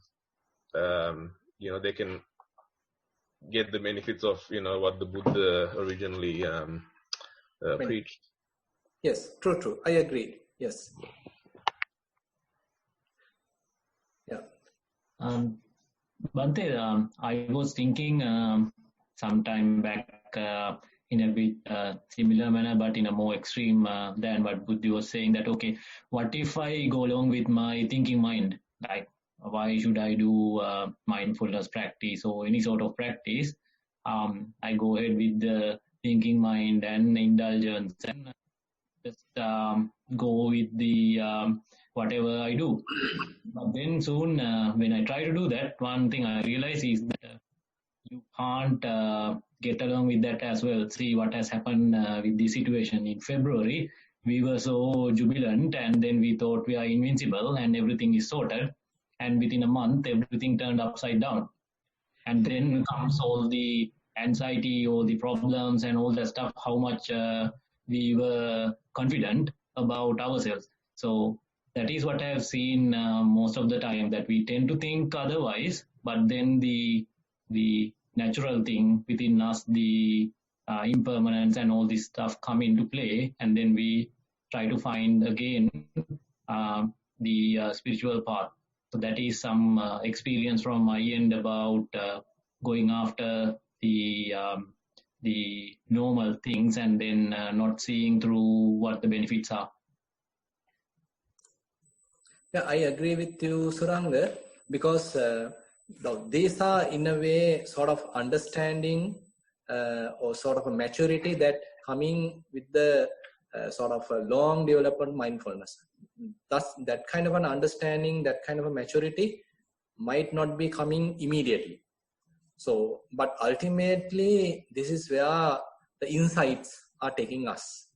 they can get the benefits of, what the Buddha originally preached. Yes, true. I agree. Yes. Yeah. Bhante, I was thinking some time back in a bit similar manner, but in a more extreme than what Buddhi was saying, that, okay, what if I go along with my thinking mind? Like, why should I do mindfulness practice or any sort of practice? I go ahead with the thinking mind and indulgence and just go with the whatever I do. But then soon, when I try to do that, one thing I realize is that you can't get along with that as well. See what has happened with the situation in February. We were so jubilant, and then we thought we are invincible and everything is sorted. And within a month, everything turned upside down. And then comes all the anxiety, all the problems, and all that stuff. How much we were confident about ourselves. So that is what I have seen most of the time. That we tend to think otherwise, but then the natural thing within us, the impermanence and all this stuff come into play, and then we try to find again the spiritual path. So that is some experience from my end about going after the normal things and then not seeing through what the benefits are. Yeah, I agree with you, Suranga, because these are in a way sort of understanding or sort of a maturity that coming with the sort of a long development mindfulness. Thus, that kind of an understanding, that kind of a maturity might not be coming immediately. So, but ultimately, this is where the insights are taking us.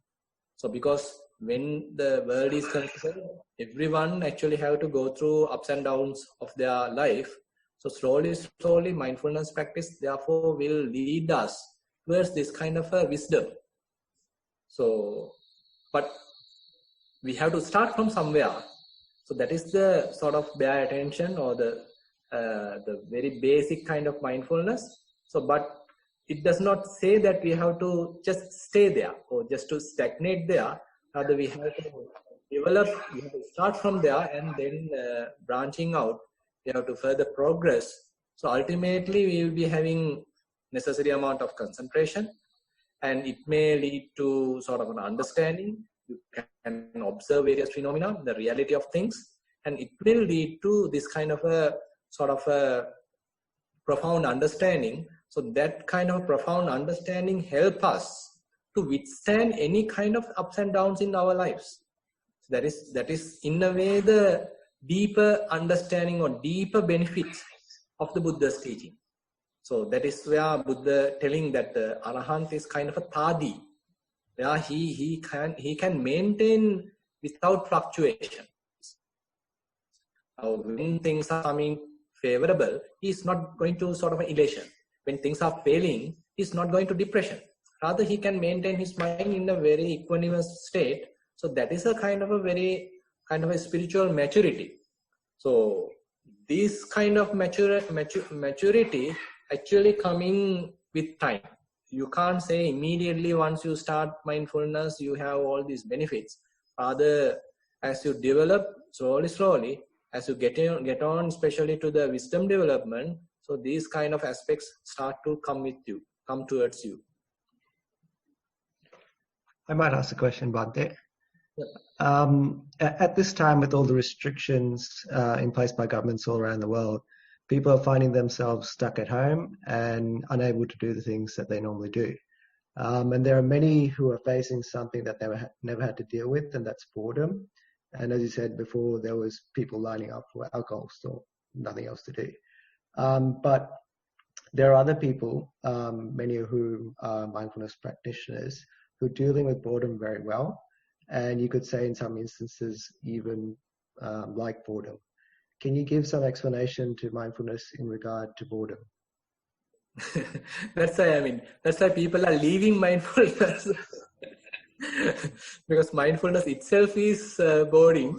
So, because when the world is concerned, everyone actually have to go through ups and downs of their life. So slowly, mindfulness practice, therefore, will lead us towards this kind of a wisdom. So, but we have to start from somewhere. So that is the sort of bare attention or the very basic kind of mindfulness. So, but it does not say that we have to just stay there or just to stagnate there. Rather, we have to develop, we have to start from there and then branching out, we have to further progress. So ultimately, we will be having necessary amount of concentration, and it may lead to sort of an understanding. You can observe various phenomena, the reality of things, and it will lead to this kind of a sort of a profound understanding. So that kind of profound understanding help us to withstand any kind of ups and downs in our lives. So that is in a way the deeper understanding or deeper benefits of the Buddha's teaching. So that is where Buddha telling that the Arahant is kind of a Thadi, where he can maintain without fluctuation. When things are coming favorable, he is not going to sort of an elation. When things are failing, he is not going to depression. Rather, he can maintain his mind in a very equanimous state. So that is a kind of a spiritual maturity. So this kind of maturity actually coming with time. You can't say immediately once you start mindfulness, you have all these benefits. Rather, as you develop slowly, as you get on, especially to the wisdom development, so these kind of aspects start to come towards you. I might ask a question, Bhante. At this time, with all the restrictions in place by governments all around the world, people are finding themselves stuck at home and unable to do the things that they normally do. And there are many who are facing something that they never had to deal with, and that's boredom. And as you said before, there was people lining up for alcohol store, nothing else to do. But there are other people, many of whom are mindfulness practitioners, who are dealing with boredom very well. And you could say in some instances, even like boredom. Can you give some explanation to mindfulness in regard to boredom? That's why people are leaving mindfulness. Because mindfulness itself is boring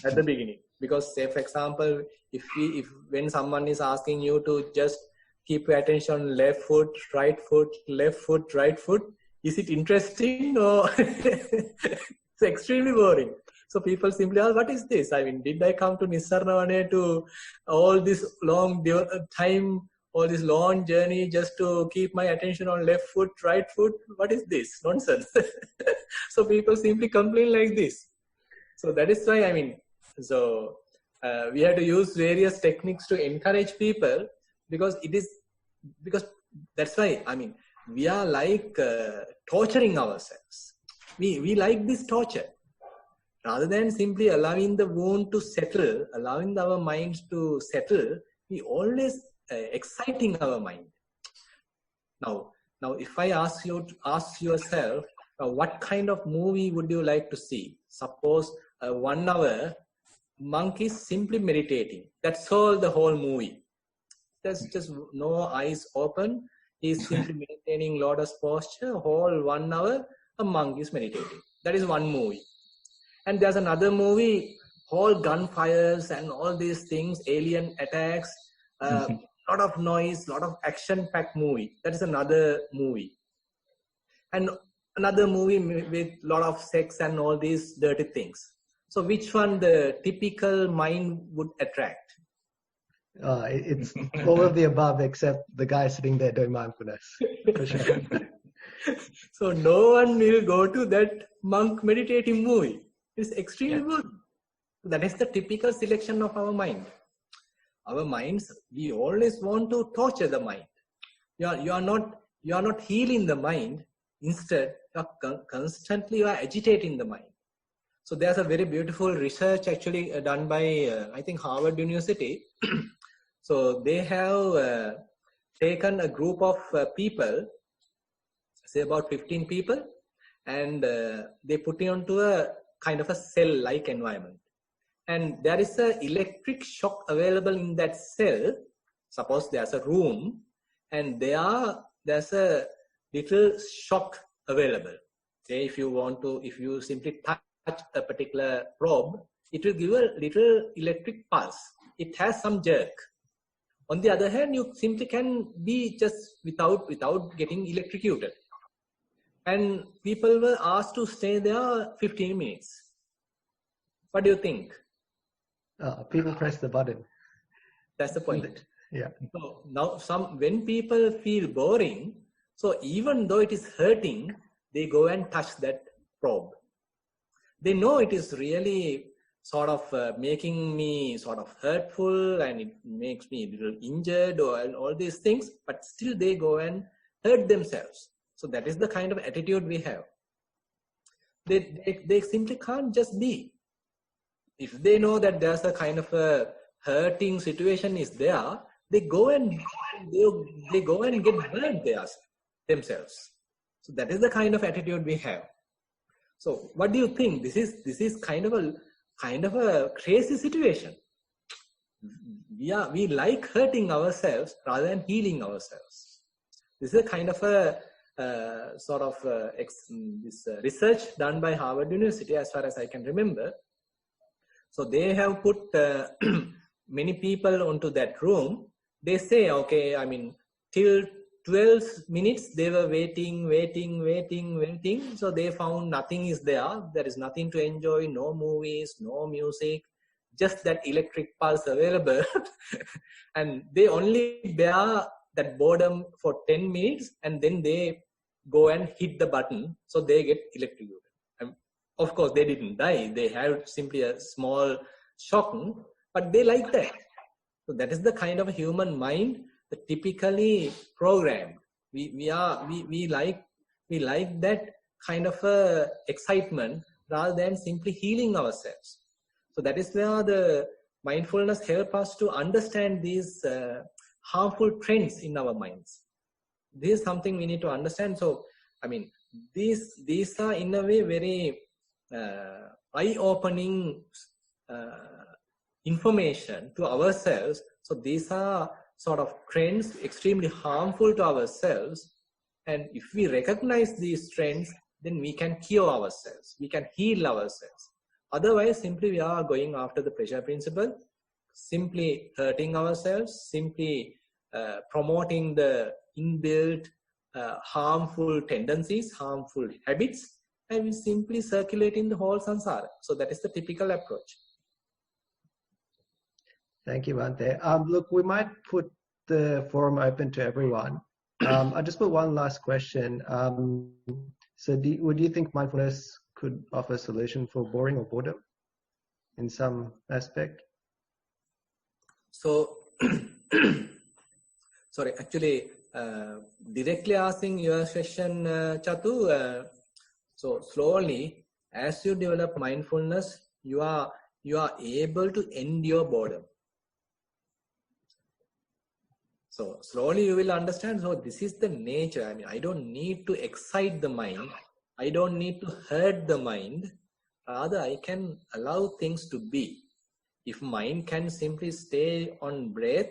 at the beginning. Because say, for example, if when someone is asking you to just keep your attention on left foot, right foot, left foot, right foot, is it interesting or it's extremely boring? So people simply ask, what is this? Did I come to Nissarana to all this long time, all this long journey just to keep my attention on left foot, right foot? What is this? Nonsense. So people simply complain like this. So that is why, we have to use various techniques to encourage people, because that's why, we are like torturing ourselves. We like this torture. rather than simply allowing the wound to settle, allowing our minds to settle, we always exciting our mind. Now, if I ask yourself, what kind of movie would you like to see? Suppose 1 hour, monk is simply meditating. That's all the whole movie. There's just no eyes open. He's simply maintaining lotus posture. Whole 1 hour, a monk is meditating. That is one movie. And there's another movie, whole gunfires and all these things, alien attacks, lot of noise, lot of action-packed movie. That is another movie. And another movie with lot of sex and all these dirty things. So which one the typical mind would attract? It's all of the above except the guy sitting there doing mindfulness. For sure. So no one will go to that monk meditating movie. It's extremely good. That is the typical selection of our mind. Our minds, we always want to torture the mind. You are not healing the mind. Instead, you are agitating the mind. So there's a very beautiful research actually done by I think Harvard University. So they have taken a group of people, say about 15 people, and they put it onto a kind of a cell-like environment. And there is an electric shock available in that cell. Suppose there's a room, and there's a little shock available. Say if you simply touch a particular probe, it will give a little electric pulse. It has some jerk. On the other hand, you simply can be just without getting electrocuted. And people were asked to stay there 15 minutes. What do you think? People press the button. That's the point. Yeah. So now when people feel boring, so even though it is hurting, they go and touch that probe. They know it is really sort of making me sort of hurtful and it makes me a little injured and all these things, but still they go and hurt themselves. So that is the kind of attitude we have. They simply can't just be. If they know that there's a kind of a hurting situation is there, they go and get hurt themselves. So that is the kind of attitude we have. So what do you think? This is kind of a crazy situation. We like hurting ourselves rather than healing ourselves. This is a kind of a this research done by Harvard University, as far as I can remember. So they have put many people onto that room. They say, okay, I mean, till 12 minutes they were waiting. So they found nothing is there. There is nothing to enjoy, no movies, no music, just that electric pulse available. And they only bear that boredom for 10 minutes and then they go and hit the button. So they get electrocuted. And of course, they didn't die. They had simply a small shock, but they like that. So that is the kind of human mind that typically programmed. We like that kind of excitement rather than simply healing ourselves. So that is where the mindfulness helps us to understand these harmful trends in our minds. This is something we need to understand. So, I mean, these are in a way very eye-opening information to ourselves. So these are sort of trends extremely harmful to ourselves. And if we recognize these trends, then we can cure ourselves. We can heal ourselves. Otherwise, simply we are going after the pressure principle, simply hurting ourselves, simply promoting the inbuilt harmful tendencies, harmful habits, and we simply circulating the whole samsara. So that is the typical approach. Thank you, Ante. Look, we might put the forum open to everyone. I just put one last question. Would you think mindfulness could offer a solution for boring or boredom in some aspect? So, sorry, actually, directly asking your question, Chatu, so slowly, as you develop mindfulness, you are able to endure boredom. So slowly you will understand, so this is the nature. I mean, I don't need to excite the mind. I don't need to hurt the mind. Rather, I can allow things to be. If mind can simply stay on breath,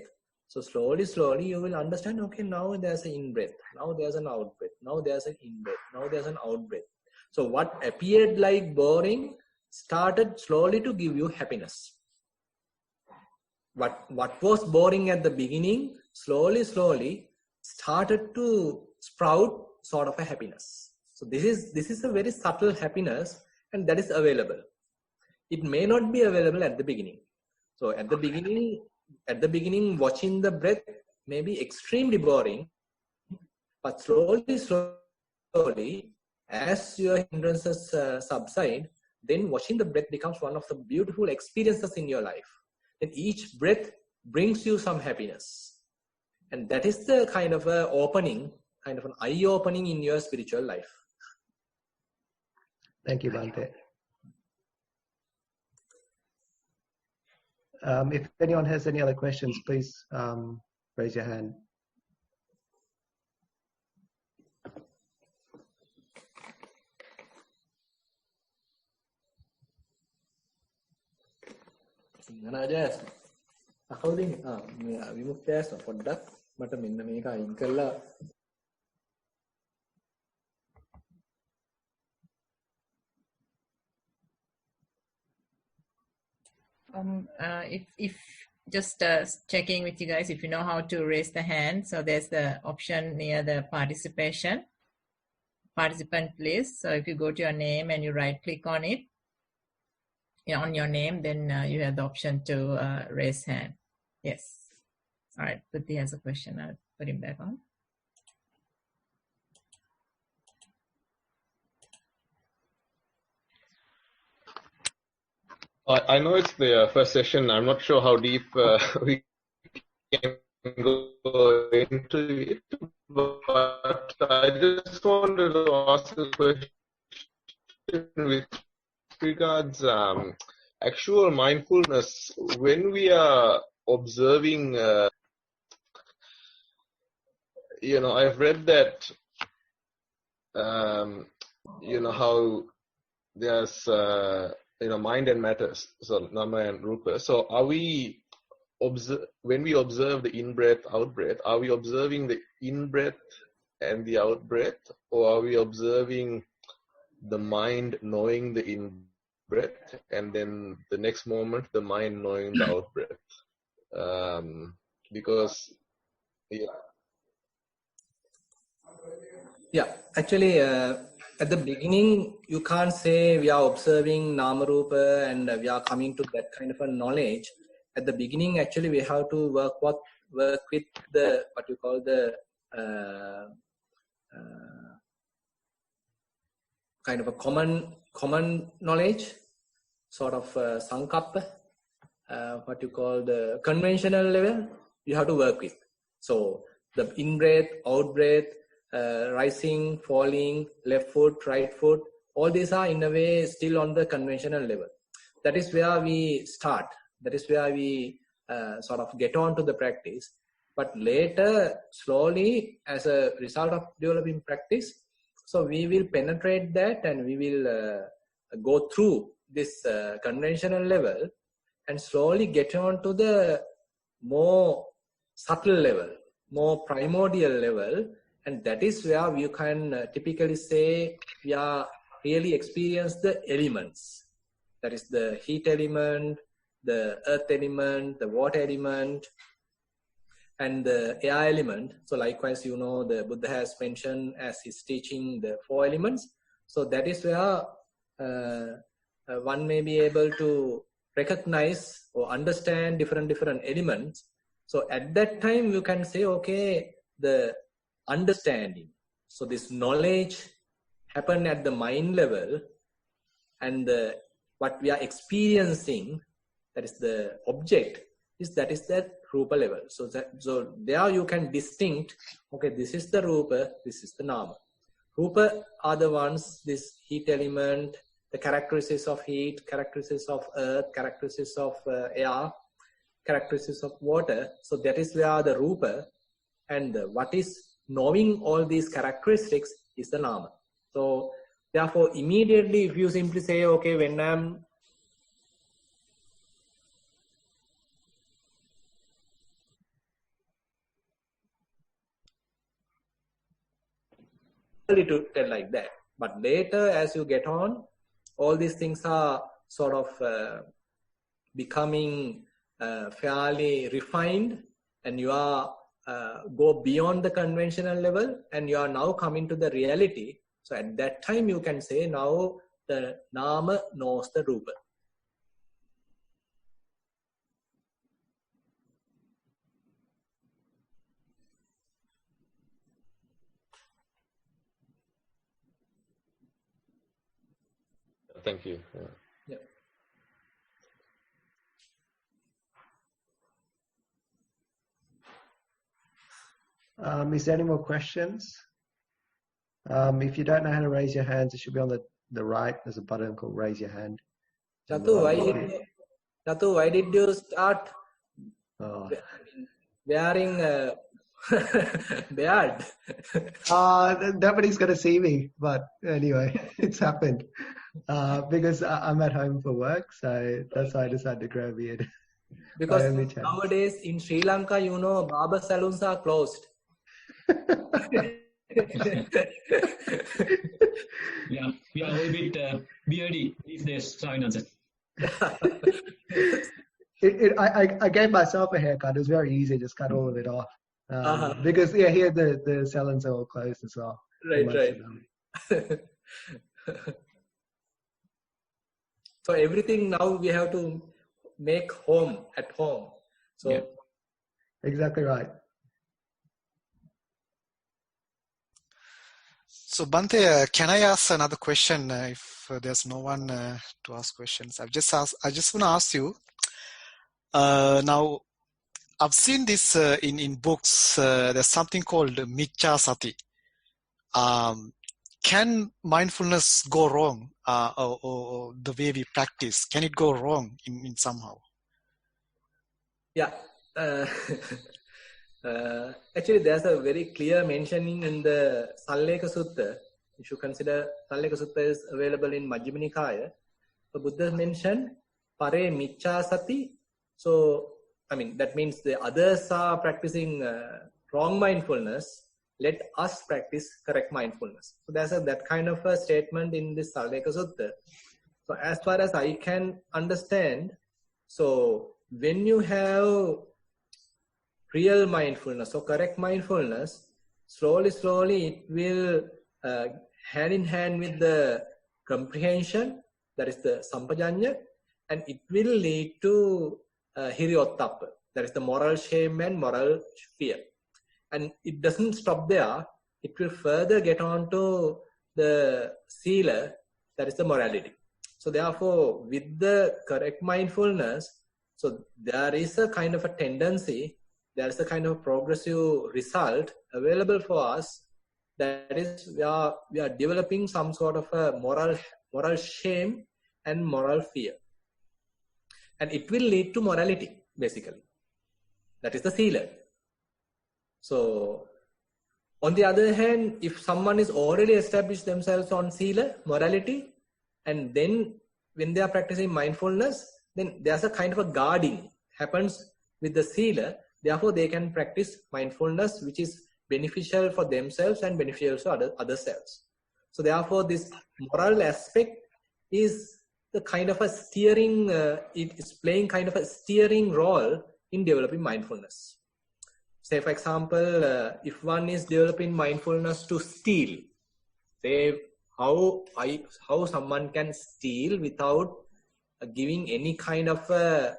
so slowly you will understand, okay, now there's an in-breath, now there's an out-breath, now there's an in-breath, now there's an out-breath. So what appeared like boring started slowly to give you happiness. What was boring at the beginning, slowly started to sprout sort of a happiness. So this is a very subtle happiness, and that is available. It may not be available at the beginning. So at the beginning, watching the breath may be extremely boring, but slowly, as your hindrances subside, then watching the breath becomes one of the beautiful experiences in your life. And each breath brings you some happiness. And that is the kind of opening, kind of an eye-opening in your spiritual life. Thank you, Bhante. If anyone has any other questions, please raise your hand. Rajas, according විමුක්තයස් පොඩ්ඩක් මට මෙන්න මේක අයින් කරලා if just checking with you guys if you know how to raise the hand. So there's the option near the participant list. So if you go to your name and you right click on it, on your name, then you have the option to raise hand. Yes. All right, Putti has a question. I'll put him back on. I know it's the first session. I'm not sure how deep we can go into it, but I just wanted to ask a question with regards actual mindfulness. When we are observing, I've read that, how there's, mind and matters, so nama and rupa. So are we when we observe the in-breath, out-breath, are we observing the in-breath and the out-breath, or are we observing the mind knowing the in-breath and then the next moment the mind knowing the out-breath? Because, actually, at the beginning, you can't say we are observing Nama Rupa and we are coming to that kind of a knowledge. At the beginning, actually, we have to work with the, what you call the kind of a common knowledge, sort of sankappa, what you call the conventional level, you have to work with. So the in-breath, out-breath, rising, falling, left foot, right foot, all these are in a way still on the conventional level. That is where we start. That is where we sort of get on to the practice. But later, slowly, as a result of developing practice, so we will penetrate that and we will go through this conventional level and slowly get on to the more subtle level, more primordial level. And that is where you can typically say we are really experience the elements. That is the heat element, the earth element, the water element, and the air element. So likewise, the Buddha has mentioned as he's teaching the 4 elements. So that is where one may be able to recognize or understand different elements. So at that time, you can say, okay, the understanding. So this knowledge happen at the mind level, and what we are experiencing, that is the object, is that rupa level. So there you can distinct, okay, this is the rupa, this is the nama. Rupa are the ones, this heat element, the characteristics of heat, characteristics of earth, characteristics of air, characteristics of water. So that is where the Rupa, and what is knowing all these characteristics is the Nama. So therefore, immediately if you simply say, okay, when I'm to tell like that, but later as you get on, all these things are sort of becoming fairly refined, and you are go beyond the conventional level, and you are now coming to the reality. So at that time you can say now the Nama knows the Rupa. Thank you. Yeah. Is there any more questions? If you don't know how to raise your hands, it should be on the right. There's a button called raise your hand. Chatu, why did you start wearing beard? Nobody's going to see me, but anyway, it's happened. Because I'm at home for work, so that's why I decided to grow a beard. Because nowadays in Sri Lanka, you know, barber salons are closed. Yeah, we are a bit beardy these days, Swaminathan. I gave myself a haircut. It was very easy, just cut all of it off. Because here the salons are all closed as well. Right. So everything now we have to make at home. So yeah. Exactly right. So Bhante, can I ask another question if there's no one to ask questions? I just want to ask you. Now, I've seen this in books. There's something called Miccha Sati. Can mindfulness go wrong, or the way we practice? Can it go wrong in somehow? Yeah. Actually, there's a very clear mentioning in the Salleka Sutta. You should consider Salleka Sutta is available in Majjhima Nikaya. So Buddha mentioned Pare Miccha Sati. So, I mean, that means the others are practicing wrong mindfulness. Let us practice correct mindfulness. So there's that kind of a statement in this Salleka Sutta. So as far as I can understand, so when you have real mindfulness or correct mindfulness, slowly it will hand in hand with the comprehension, that is the sampajanya, and it will lead to hiriyottappa, that is the moral shame and moral fear. And it doesn't stop there. It will further get on to the sila, that is the morality. So therefore, with the correct mindfulness, so there is a kind of a tendency, there is a kind of progressive result available for us. That is, we are developing some sort of a moral shame and moral fear. And it will lead to morality, basically. That is the sila. So, on the other hand, if someone is already established themselves on sila, morality, and then when they are practicing mindfulness, then there's a kind of a guarding happens with the sila. Therefore, they can practice mindfulness, which is beneficial for themselves and beneficial for other selves. So therefore, this moral aspect is the kind of a steering, it is playing kind of a steering role in developing mindfulness. Say, for example, if one is developing mindfulness to steal, say how someone can steal without giving any kind of a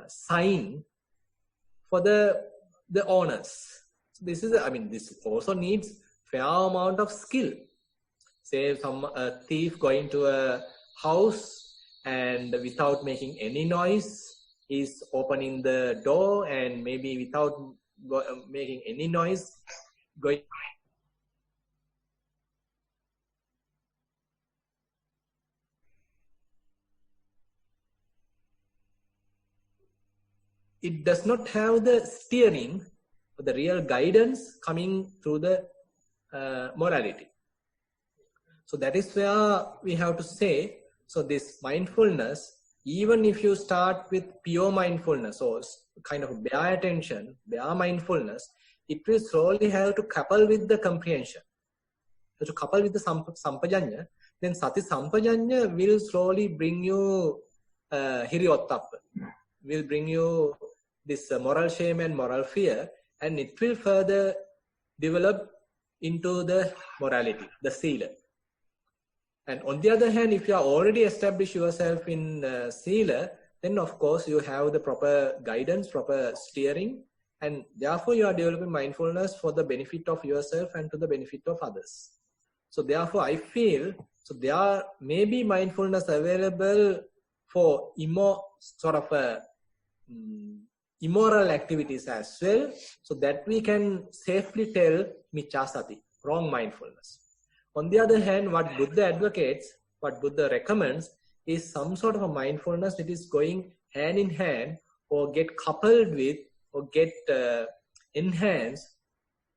sign for the owners. So this is, this also needs fair amount of skill. Say a thief going to a house and without making any noise, is opening the door and maybe without making any noise, going. it does not have the steering, the real guidance coming through the morality. So that is where we have to say, so this mindfulness, even if you start with pure mindfulness or kind of bare attention, bare mindfulness, it will slowly have to couple with the comprehension. So to couple with the sampajanya, then sati sampajanya will slowly bring you hiriyottappa, will bring you this moral shame and moral fear, and it will further develop into the morality, the sila. And on the other hand, if you are already established yourself in sila, then of course you have the proper guidance, proper steering, and therefore you are developing mindfulness for the benefit of yourself and to the benefit of others. So therefore I feel, so there may be mindfulness available for immoral activities as well, so that we can safely tell miccha sati, wrong mindfulness. On the other hand, what Buddha advocates, what Buddha recommends, is some sort of a mindfulness that is going hand in hand or get coupled with or get enhanced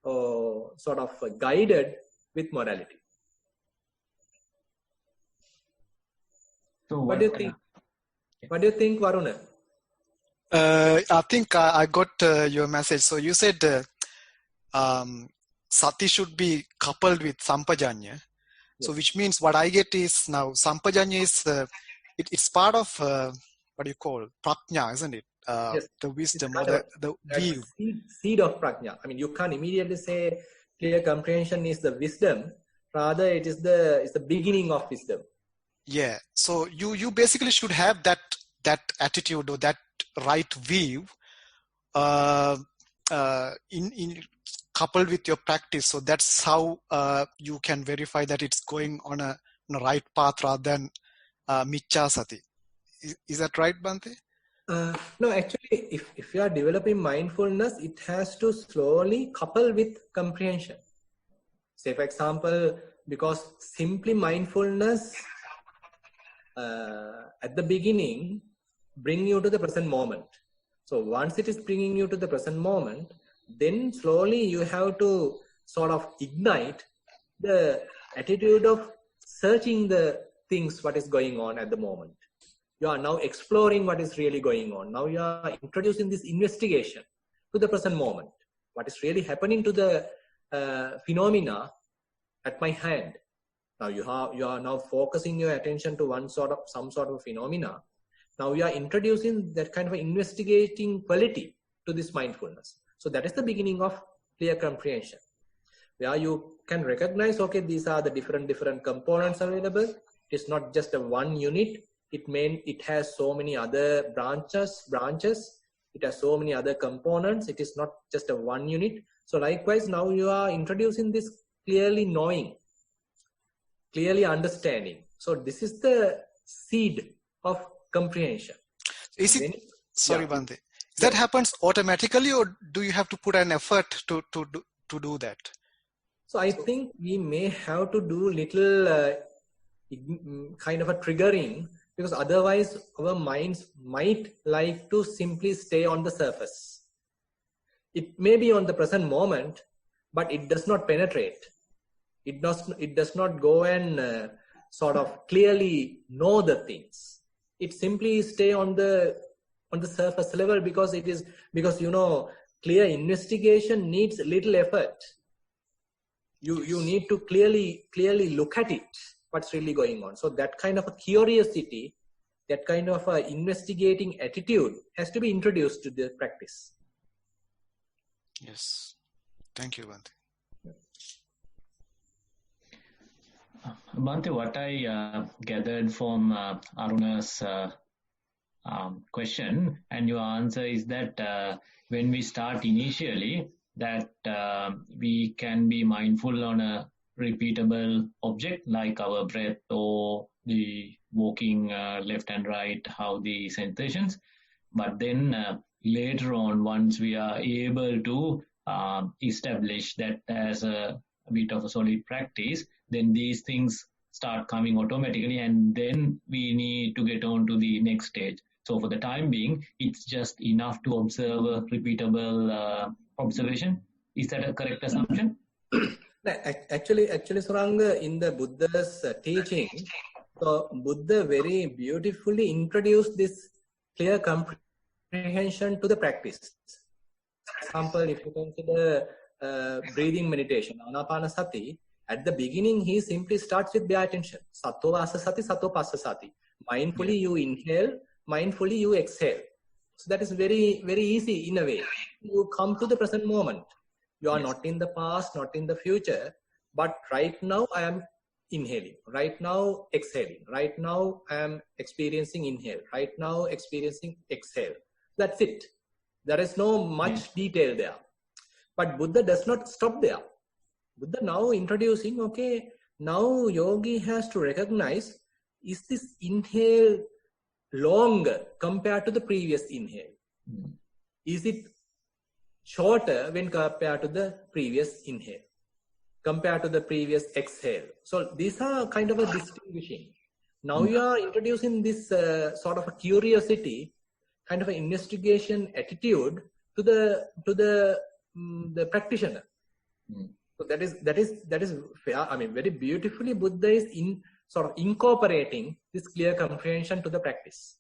or sort of guided with morality. So what do you think? What do you think, Varuna? I think I got your message. So you said sati should be coupled with sampajanya. Yes. So which means what I get is now sampajanya is it's part of what do you call prajna, isn't it? Yes. The wisdom or the view. Seed of prajna. I mean, you can't immediately say clear comprehension is the wisdom. Rather, it is the beginning of wisdom. Yeah. So you basically should have that attitude or that right view in coupled with your practice. So that's how you can verify that it's going on a right path rather than miccha sati. Is that right, Bhante? No, actually, if you are developing mindfulness, it has to slowly couple with comprehension. Say, for example, because simply mindfulness at the beginning bring you to the present moment. So once it is bringing you to the present moment, then slowly you have to sort of ignite the attitude of searching the things, what is going on at the moment. You are now exploring what is really going on. Now you are introducing this investigation to the present moment. What is really happening to the phenomena at my hand. Now you are now focusing your attention to some sort of phenomena. Now we are introducing that kind of investigating quality to this mindfulness. So that is the beginning of clear comprehension, where you can recognize, okay, these are the different components available. It is not just a one unit. It has so many other branches. It has so many other components. It is not just a one unit. So likewise, now you are introducing this clearly knowing, clearly understanding. So this is the seed of comprehension. Is it? Sorry, Bhante. That happens automatically, or do you have to put an effort to do that? So I think we may have to do little kind of a triggering, because otherwise our minds might like to simply stay on the surface. It may be on the present moment, but it does not penetrate. It does not go and sort of clearly know the things. It simply stay on the surface level because clear investigation needs little effort. You need to clearly look at it, what's really going on. So that kind of a curiosity, that kind of a investigating attitude has to be introduced to the practice. Yes. Thank you, Bhante. Bhante, what I gathered from Aruna's question and your answer is that when we start initially, that we can be mindful on a repeatable object like our breath or the walking left and right, how the sensations. But then later on, once we are able to establish that as a bit of a solid practice, then these things start coming automatically, and then we need to get on to the next stage. So for the time being, it's just enough to observe a repeatable observation. Is that a correct assumption? Actually, Suranga, in the Buddha's teaching, so Buddha very beautifully introduced this clear comprehension to the practice. For example, if you consider breathing meditation, anapanasati, at the beginning he simply starts with bare attention. Sato asasati, sato passasati. Mindfully you inhale, mindfully you exhale. So that is very, very easy in a way. You come to the present moment. You are not in the past, not in the future, but right now I am inhaling, right now exhaling, right now I am experiencing inhale, right now experiencing exhale. That's it. There is no much detail there. But Buddha does not stop there. Buddha now introducing, okay, now yogi has to recognize, is this inhale longer compared to the previous inhale? Is it shorter when compared to the previous inhale, compared to the previous exhale? So these are kind of a distinguishing. Now you are introducing this sort of a curiosity, kind of an investigation attitude to the practitioner. So that is fair. I mean, very beautifully Buddha is sort of incorporating this clear comprehension to the practice.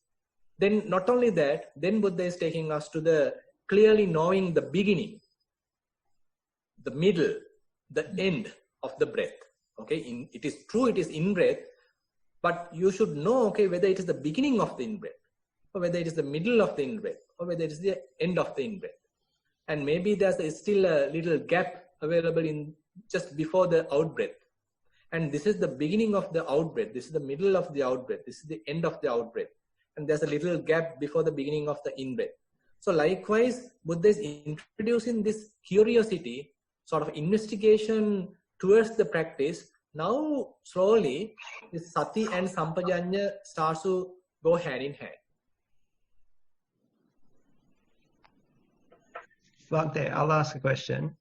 Then not only that, then Buddha is taking us to the clearly knowing the beginning, the middle, the end of the breath. Okay, it is true, it is in breath, but you should know, okay, whether it is the beginning of the in breath, or whether it is the middle of the in breath, or whether it is the end of the in breath. And maybe there's still a little gap available in just before the out breath. And this is the beginning of the out breath. This is the middle of the out breath. This is the end of the out breath. And there's a little gap before the beginning of the in breath. So likewise, Buddha is introducing this curiosity, sort of investigation towards the practice. Now, slowly, this sati and sampajanya starts to go hand in hand. Bhante, I'll ask a question.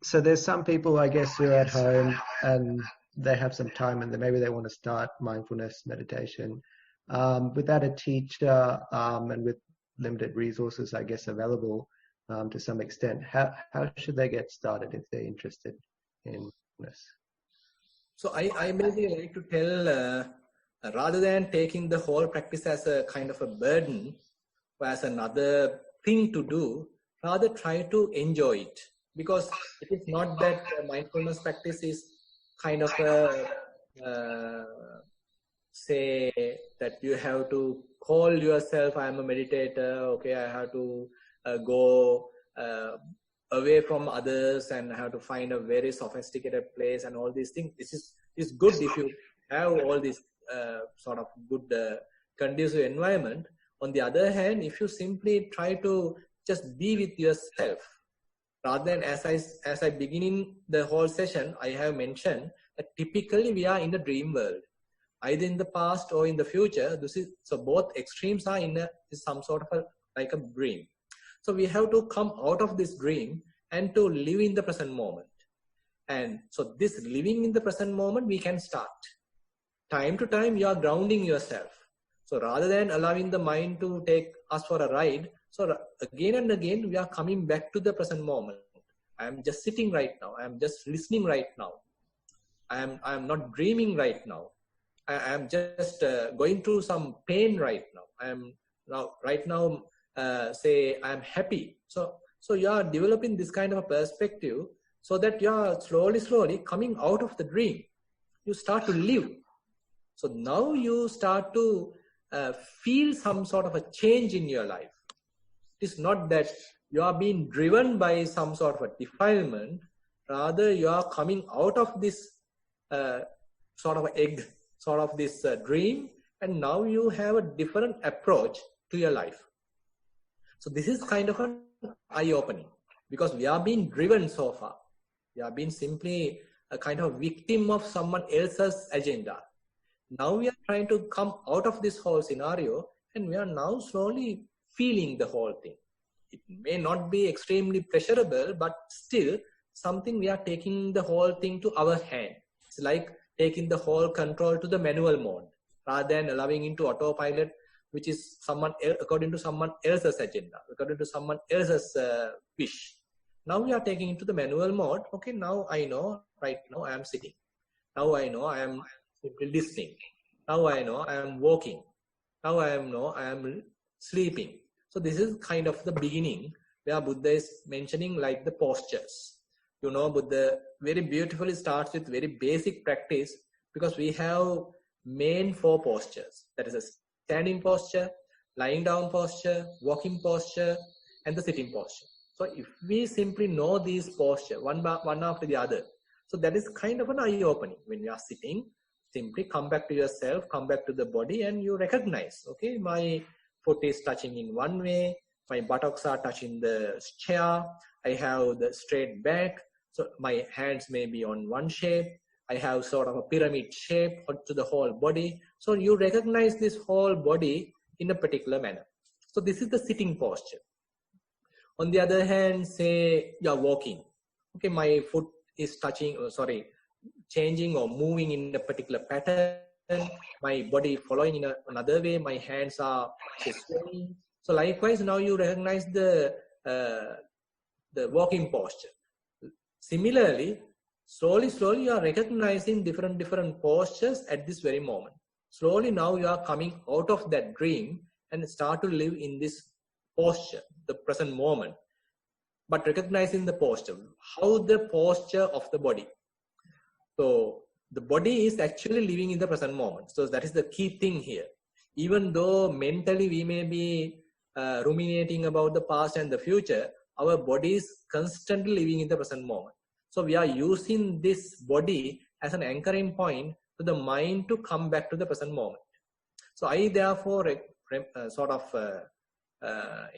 So there's some people, I guess, who are at home and they have some time and maybe they want to start mindfulness meditation. Without a teacher and with limited resources, I guess, available to some extent, how should they get started if they're interested in this? So I maybe like to tell, rather than taking the whole practice as a kind of a burden or as another thing to do, rather try to enjoy it. Because it is not that mindfulness practice is kind of a, say that you have to call yourself, I am a meditator, okay, I have to go away from others and have to find a very sophisticated place and all these things. This is good if you have all this sort of good conducive environment. On the other hand, if you simply try to just be with yourself, rather than as I begin in the whole session, I have mentioned that typically we are in the dream world, either in the past or in the future. So both extremes are in some sort of like a dream. So we have to come out of this dream and to live in the present moment. And so this living in the present moment, we can start. Time to time, you are grounding yourself. So rather than allowing the mind to take us for a ride, so again and again, we are coming back to the present moment. I am just sitting right now. I am just listening right now. I am not dreaming right now. I am just going through some pain right now. I am now right now say I am happy. So you are developing this kind of a perspective so that you are slowly coming out of the dream. You start to live. So now you start to feel some sort of a change in your life. It is not that you are being driven by some sort of a defilement. Rather, you are coming out of this sort of egg, sort of this dream, and now you have a different approach to your life. So this is kind of an eye-opening, because we are being driven so far. We are being simply a kind of victim of someone else's agenda. Now we are trying to come out of this whole scenario, and we are now slowly feeling the whole thing. It may not be extremely pleasurable, but still something we are taking the whole thing to our hand. It's like taking the whole control to the manual mode. Rather than allowing into autopilot, which is according to someone else's agenda, according to someone else's wish. Now we are taking into the manual mode. Okay, now I know right now I am sitting. Now I know I am simply listening. Now I know I am walking. Now I know I am sleeping. So this is kind of the beginning where Buddha is mentioning like the postures. You know, Buddha very beautifully starts with very basic practice, because we have main 4 postures. That is a standing posture, lying down posture, walking posture, and the sitting posture. So if we simply know these postures one after the other, so that is kind of an eye-opening. When you are sitting, simply come back to yourself, come back to the body, and you recognize, okay, my foot is touching in one way, my buttocks are touching the chair, I have the straight back, so my hands may be on one shape, I have sort of a pyramid shape to the whole body. So you recognize this whole body in a particular manner. So this is the sitting posture. On the other hand, say you are walking. Okay, my foot is changing or moving in a particular pattern. My body following in another way. My hands are swaying. So likewise, now you recognize the walking posture. Similarly, slowly you are recognizing different postures at this very moment. Slowly now you are coming out of that dream and start to live in this posture, the present moment, but recognizing the posture, how the posture of the body. So the body is actually living in the present moment. So that is the key thing here. Even though mentally we may be ruminating about the past and the future, our body is constantly living in the present moment. So we are using this body as an anchoring point to the mind to come back to the present moment. So I therefore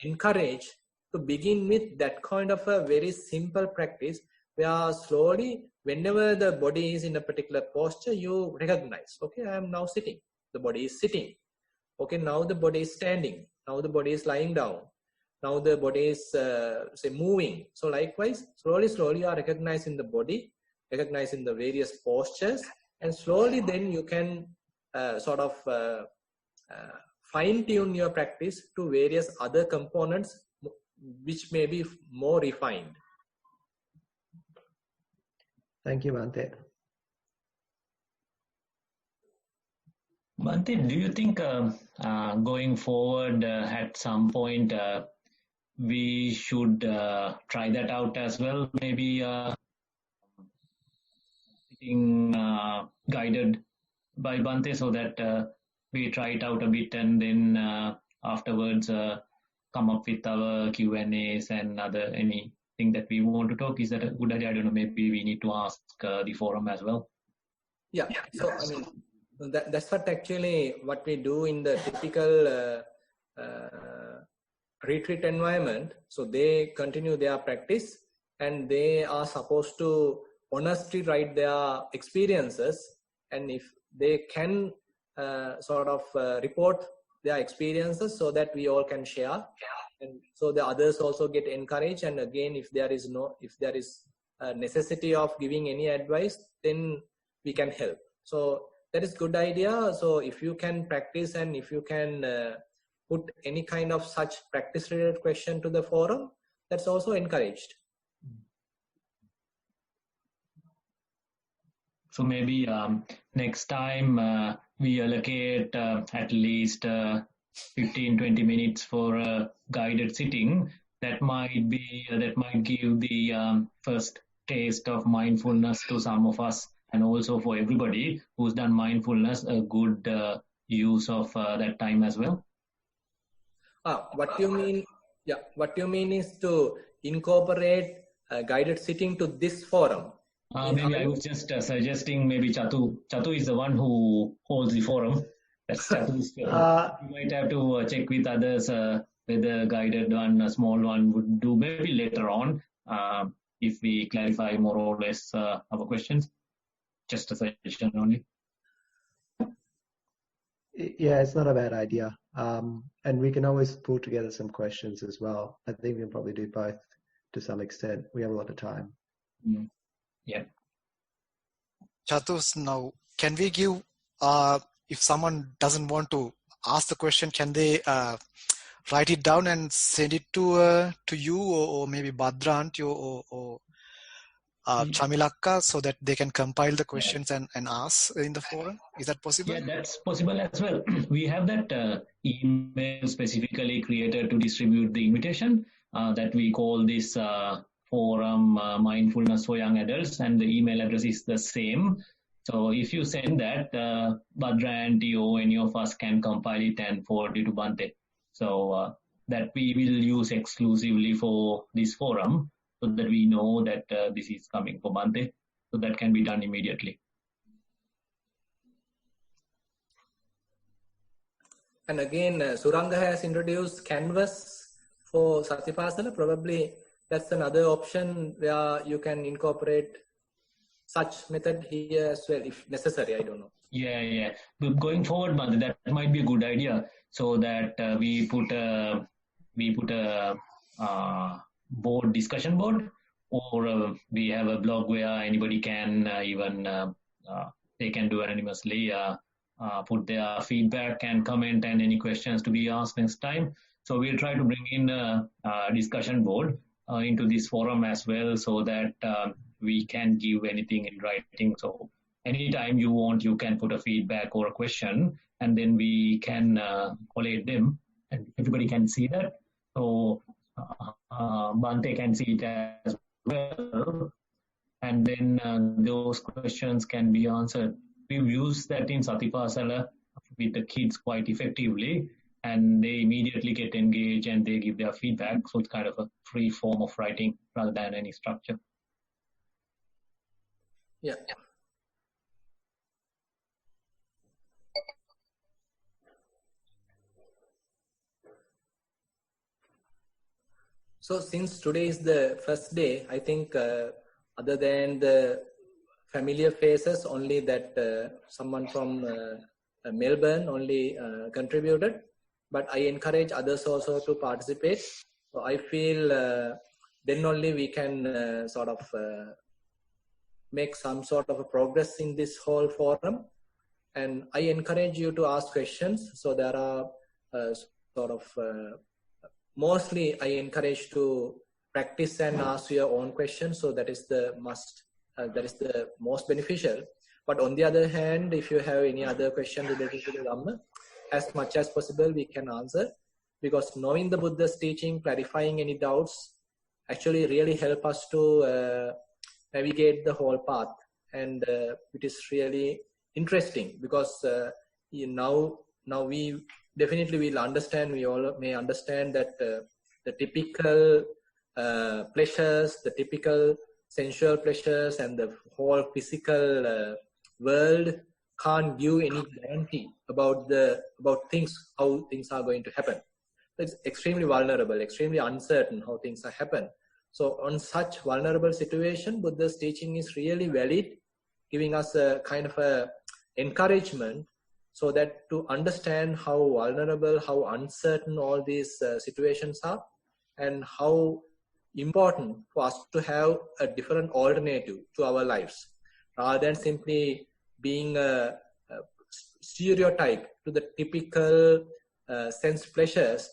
encourage to begin with that kind of a very simple practice, where slowly, whenever the body is in a particular posture, you recognize, okay, I am now sitting. The body is sitting. Okay, now the body is standing. Now the body is lying down. Now the body is, moving. So likewise, slowly you are recognizing the body, recognizing the various postures, and slowly then you can fine-tune your practice to various other components which may be more refined. Thank you, Bhante. Bhante, do you think going forward at some point we should try that out as well? Maybe being guided by Bhante, so that we try it out a bit and then afterwards come up with our Q&As and anything that we want to talk. Is that a good idea? I don't know, maybe we need to ask the forum as well. Yeah, so I mean, that's what we do in the typical retreat environment. So they continue their practice and they are supposed to honestly write their experiences, and if they can report their experiences so that we all can share, and so the others also get encouraged. And again, if there is a necessity of giving any advice, then we can help. So that is good idea. So if you can practice and if you can put any kind of such practice related question to the forum, that's also encouraged. So maybe next time we allocate at least 15-20 minutes for a guided sitting. That might give the first taste of mindfulness to some of us, and also for everybody who's done mindfulness, a good use of that time as well. What you mean? Yeah, what you mean is to incorporate guided sitting to this forum. Maybe I was just suggesting maybe Chatu is the one who holds the forum. That's Chatu's field. You might have to check with others whether guided one, a small one, would do maybe later on if we clarify more or less our questions. Just a suggestion only. Yeah, it's not a bad idea. And we can always pull together some questions as well. I think we can probably do both to some extent. We have a lot of time. Mm. Yeah. Chatus, now can we give, if someone doesn't want to ask the question, can they write it down and send it to you or maybe Bhadra or Chamilakka, so that they can compile the questions and ask in the forum? Is that possible? Yeah, that's possible as well. We have that email specifically created to distribute the invitation that we call this forum Mindfulness for Young Adults, and the email address is the same. So if you send that, Bhadra and Tio, any of us can compile it and forward it to Bhante. So that we will use exclusively for this forum, so that we know that this is coming for Bhante. So that can be done immediately. And again, Suranga has introduced Canvas for Satipasana. Probably that's another option where you can incorporate such method here as well, if necessary. I don't know. Yeah. But going forward, Bhante, that might be a good idea. So that we put a board, discussion board, or we have a blog where anybody can they can do anonymously put their feedback and comment and any questions to be asked next time. So we'll try to bring in a discussion board into this forum as well, so that we can give anything in writing. So anytime you want, you can put a feedback or a question, and then we can collate them, and everybody can see that. So Bhante can see it as well, and then those questions can be answered. We've used that in Satipasana with the kids quite effectively, and they immediately get engaged and they give their feedback. So it's kind of a free form of writing rather than any structure. Yeah. So since today is the first day, I think other than the familiar faces, only that someone from Melbourne only contributed, but I encourage others also to participate. So I feel then only we can sort of make some sort of a progress in this whole forum. And I encourage you to ask questions. So there are mostly I encourage to practice and ask your own questions. So that is the must. That is the most beneficial. But on the other hand, if you have any other question related to the Dhamma, as much as possible we can answer, because knowing the Buddha's teaching, clarifying any doubts, actually really help us to navigate the whole path. And it is really interesting, because now we definitely will understand, we all may understand that the typical pleasures, the typical sensual pleasures, and the whole physical world can't give any guarantee about things, how things are going to happen. It's extremely vulnerable, extremely uncertain how things are happen. So on such vulnerable situation, Buddha's teaching is really valid, giving us a kind of a encouragement, so that to understand how vulnerable, how uncertain all these situations are, and how important for us to have a different alternative to our lives, rather than simply being a stereotype to the typical sense pleasures.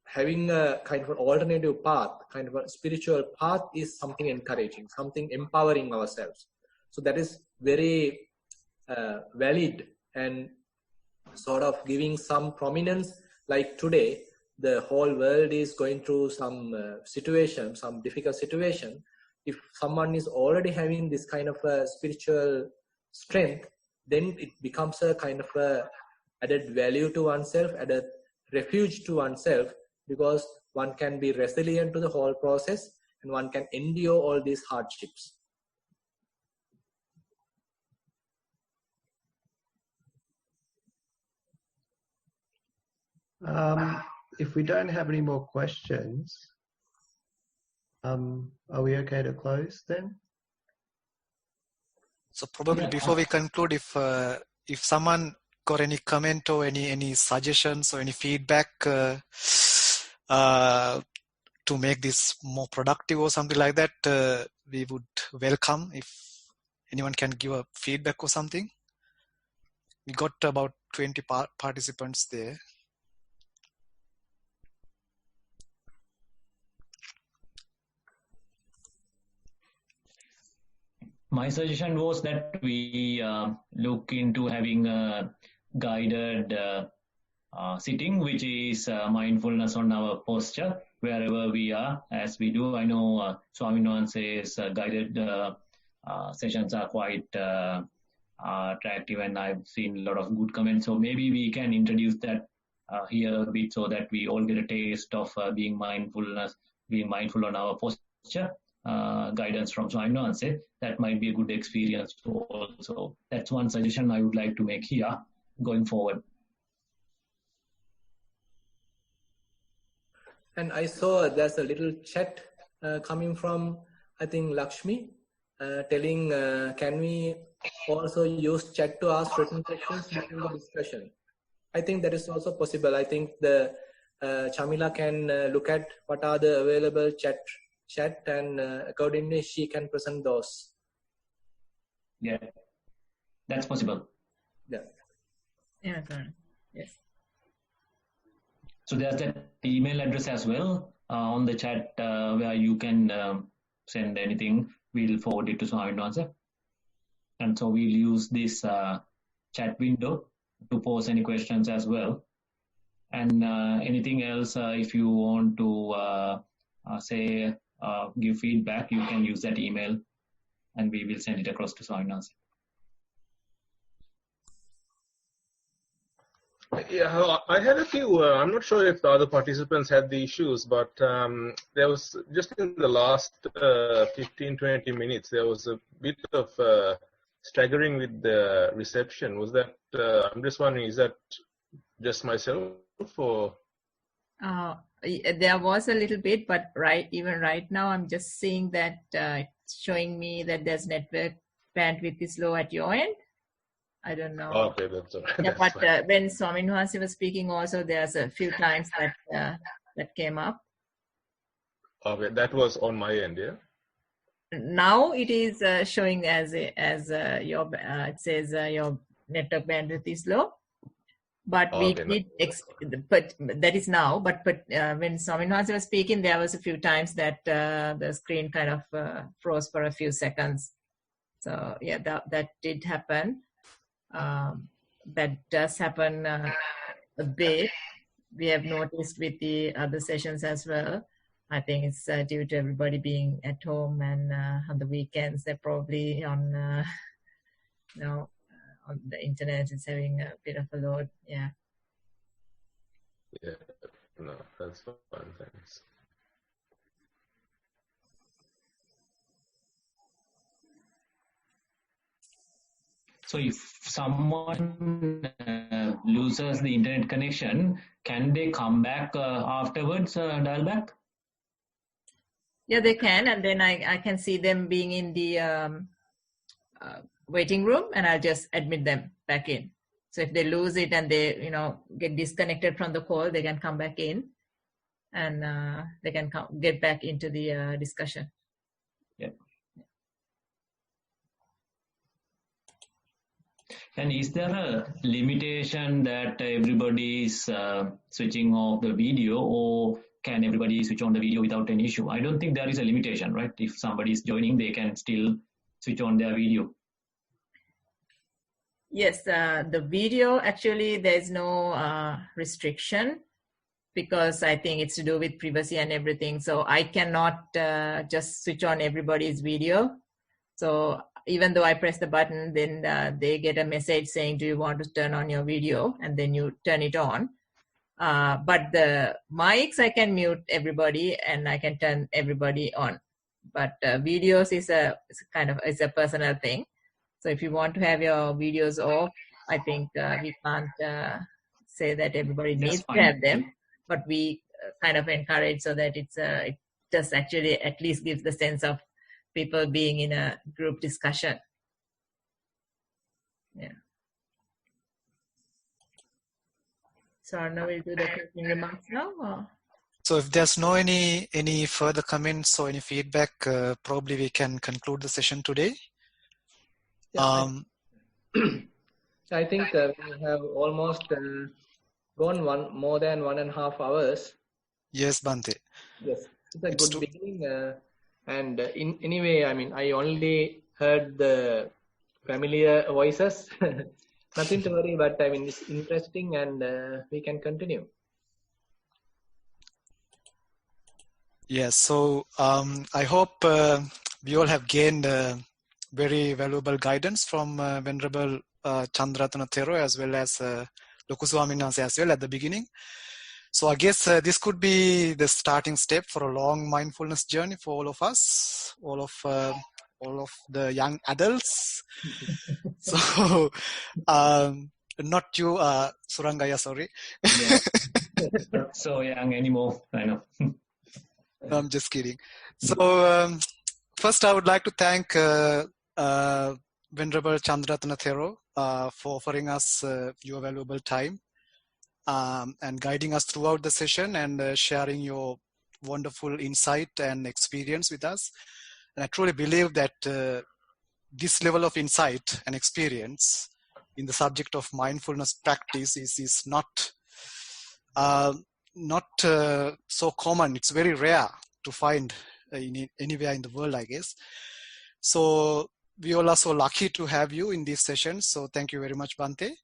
Having a kind of an alternative path, kind of a spiritual path, is something encouraging, something empowering ourselves. So that is very valid, and sort of giving some prominence. Like today, the whole world is going through some situation, some difficult situation. If someone is already having this kind of a spiritual strength, then it becomes a kind of a added value to oneself, added refuge to oneself, because one can be resilient to the whole process and one can endure all these hardships. If we don't have any more questions, are we okay to close then? So probably before we conclude, if someone got any comment or any suggestions or any feedback to make this more productive or something like that, we would welcome if anyone can give a feedback or something. We got about 20 participants there. My suggestion was that we look into having a guided sitting, which is mindfulness on our posture wherever we are, as we do. I know Swaminathan says guided sessions are quite attractive, and I've seen a lot of good comments. So maybe we can introduce that here a bit so that we all get a taste of being mindful on our posture. Guidance from Swaminathan said that might be a good experience also. That's one suggestion I would like to make here going forward. And I saw there's a little chat coming from, I think, Lakshmi, telling, can we also use chat to ask written questions during the discussion? I think that is also possible. I think the Chamila can look at what are the available chat and accordingly she can present those. Yeah, that's possible. Yeah. Yeah, yes. So there's that email address as well on the chat where you can send anything. We'll forward it to Swaminathan. And so we'll use this chat window to pose any questions as well. And anything else, if you want to say, give feedback, you can use that email and we will send it across to Swaminathan. Yeah, I had a few. I'm not sure if the other participants had the issues, but there was just in the last 15-20 minutes, there was a bit of staggering with the reception. Was that, I'm just wondering, is that just myself or? There was a little bit, but even right now, I'm just seeing that it's showing me that there's network bandwidth is low at your end. I don't know. Okay, that's all right. Yeah, that's but when Swaminathan was speaking also, there's a few times that that came up. Okay, that was on my end, yeah? Now it is showing as your, it says your network bandwidth is low. But we did, but that is now. But when Swaminathan was speaking, there was a few times that the screen kind of froze for a few seconds. So yeah, that did happen. That does happen a bit. We have noticed with the other sessions as well. I think it's due to everybody being at home and on the weekends they're probably on, on the internet is having a bit of a load. Yeah. Yeah. No, that's fine. Thanks. So if someone loses the internet connection, can they come back afterwards, dial back? Yeah, they can. And then I can see them being in the waiting room and I'll just admit them back in. So if they lose it and they, get disconnected from the call, they can come back in and they can get back into the discussion. Yeah. And is there a limitation that everybody is switching off the video, or can everybody switch on the video without any issue? I don't think there is a limitation, right? If somebody is joining, they can still switch on their video. Yes, the video, actually, there's no restriction because I think it's to do with privacy and everything. So I cannot just switch on everybody's video. So even though I press the button, then they get a message saying, do you want to turn on your video? And then you turn it on. But the mics, I can mute everybody and I can turn everybody on. But videos is a personal thing. So if you want to have your videos off, I think we can't say that everybody needs to have them, but we kind of encourage so that it just actually at least gives the sense of people being in a group discussion. Yeah. So Arna will do the closing remarks now. Or? So if there's no any further comments or any feedback, probably we can conclude the session today. I think we have almost gone more than 1.5 hours. Yes, Bante. Yes, it's a It's good too. beginning. And anyway, I mean, I only heard the familiar voices. Nothing to worry, but I mean, it's interesting, and we can continue. Yes. So I hope we all have gained very valuable guidance from Venerable Chandraratana Thero as well as Loku Swamin Wahanse as well at the beginning. So I guess this could be the starting step for a long mindfulness journey for all of us, all of the young adults. So not you, Surangaya, sorry. Yeah. Not so young anymore, I know. No, I'm just kidding. So first I would like to thank Venerable Chandraratana Thero for offering us your valuable time and guiding us throughout the session and sharing your wonderful insight and experience with us. And I truly believe that this level of insight and experience in the subject of mindfulness practice is not so common. It's very rare to find anywhere in the world, I guess. So we all are so lucky to have you in this session. So thank you very much, Bante.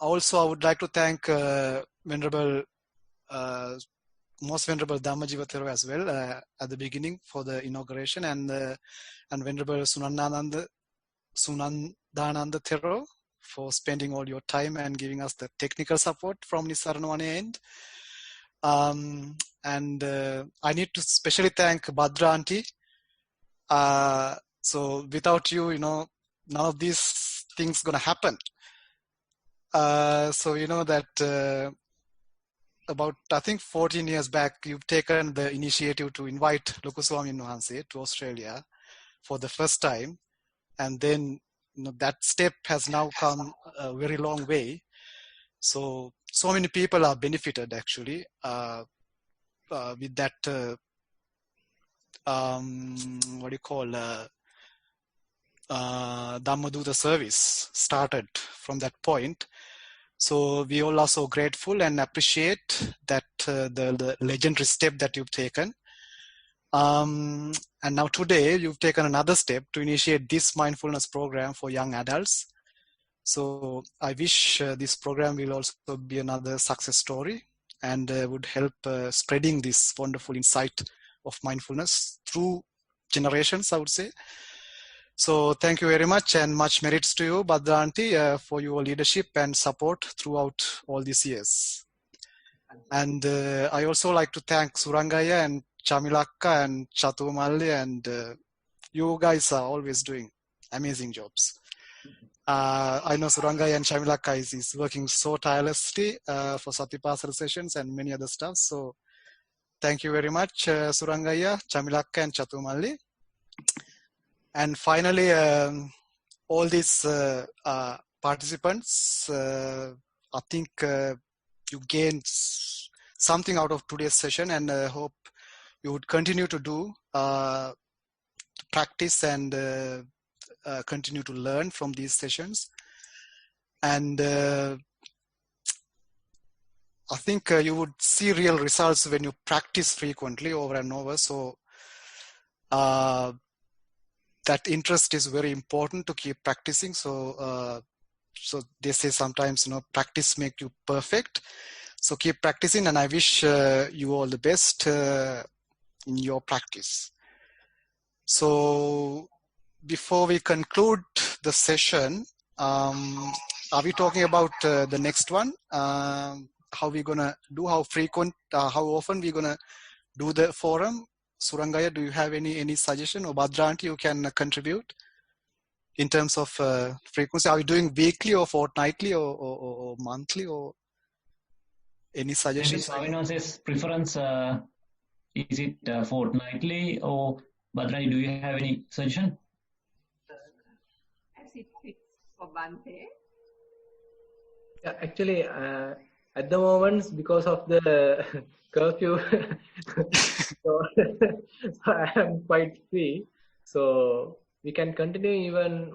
Also, I would like to thank most Venerable Dhammajiva Thero as well at the beginning for the inauguration, and Venerable Sunandananda Thero for spending all your time and giving us the technical support from Nissarana end. And I need to specially thank Bhadra Auntie. So without you, none of these things gonna happen. So that about, I think 14 years back, you've taken the initiative to invite Loku Swamin Wahanse to Australia for the first time. And then that step has now come a very long way. So many people are benefited actually with that, Dhammaduta service started from that point. So we all are so grateful and appreciate that the legendary step that you've taken. And now today you've taken another step to initiate this mindfulness program for young adults. So I wish this program will also be another success story and would help spreading this wonderful insight of mindfulness through generations, I would say. So thank you very much, and much merits to you, Bhadra Auntie, for your leadership and support throughout all these years. And I also like to thank Surangaya and Chamilakka and Chatumalli, and you guys are always doing amazing jobs. I know Surangaya and Chamilakka is working so tirelessly for Satipasara sessions and many other stuff. So thank you very much, Surangaya, Chamilakka and Chatumalli. And finally, all these participants, I think you gained something out of today's session, and I hope you would continue to do practice and continue to learn from these sessions. And I think you would see real results when you practice frequently over and over. So that interest is very important to keep practicing. So they say sometimes, practice make you perfect. So keep practicing, and I wish you all the best in your practice. So before we conclude the session, are we talking about the next one? How we gonna do? How frequent? How often we gonna do the forum? Surangaya, do you have any suggestion, or Bhadra Auntie, you can contribute in terms of frequency? Are we doing weekly or fortnightly or monthly, or any suggestions? Maybe Swamin Wahanse's preference, is it fortnightly, or Bhadra, do you have any suggestion? As it fits for Bhante. Yeah, actually, at the moment, because of the curfew, so I am quite free. So we can continue even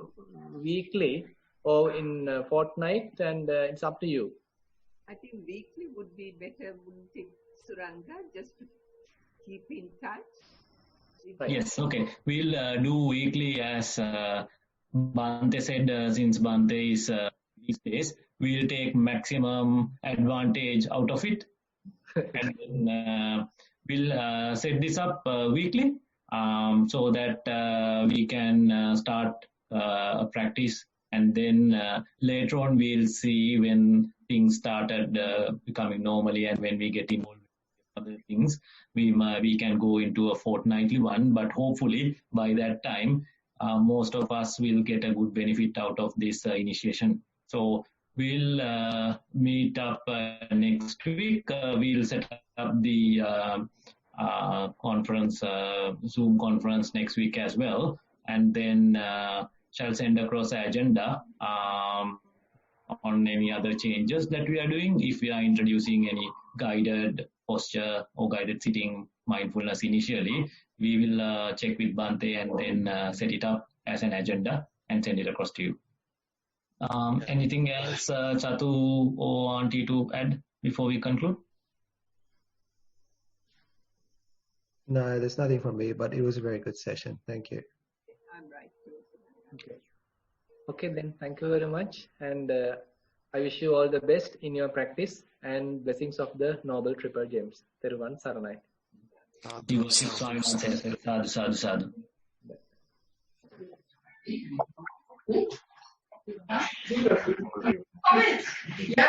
weekly. or in a fortnight, and it's up to you. I think weekly would be better, wouldn't it, Suranga? Just to keep in touch. Right. Yes, okay. We'll do weekly as Bante said, since Bante is these days, we'll take maximum advantage out of it. And then we'll set this up weekly so that we can start a practice, and then later on we'll see when things started becoming normally, and when we get involved with other things, we can go into a fortnightly one. But hopefully by that time, most of us will get a good benefit out of this initiation. So we'll meet up next week. We'll set up the conference, Zoom conference next week as well, and then shall send across the agenda on any other changes that we are doing. If we are introducing any guided posture or guided sitting mindfulness initially, we will check with Bante and then set it up as an agenda and send it across to you. Anything else, Chatu or Auntie, to add before we conclude? No, there's nothing from me, but it was a very good session. Thank you. I'm right. Okay. Okay, then thank you very much, and I wish you all the best in your practice, and blessings of the Noble Triple Gems. Teruvan Saranai. Sadhu, sadhu. Yeah,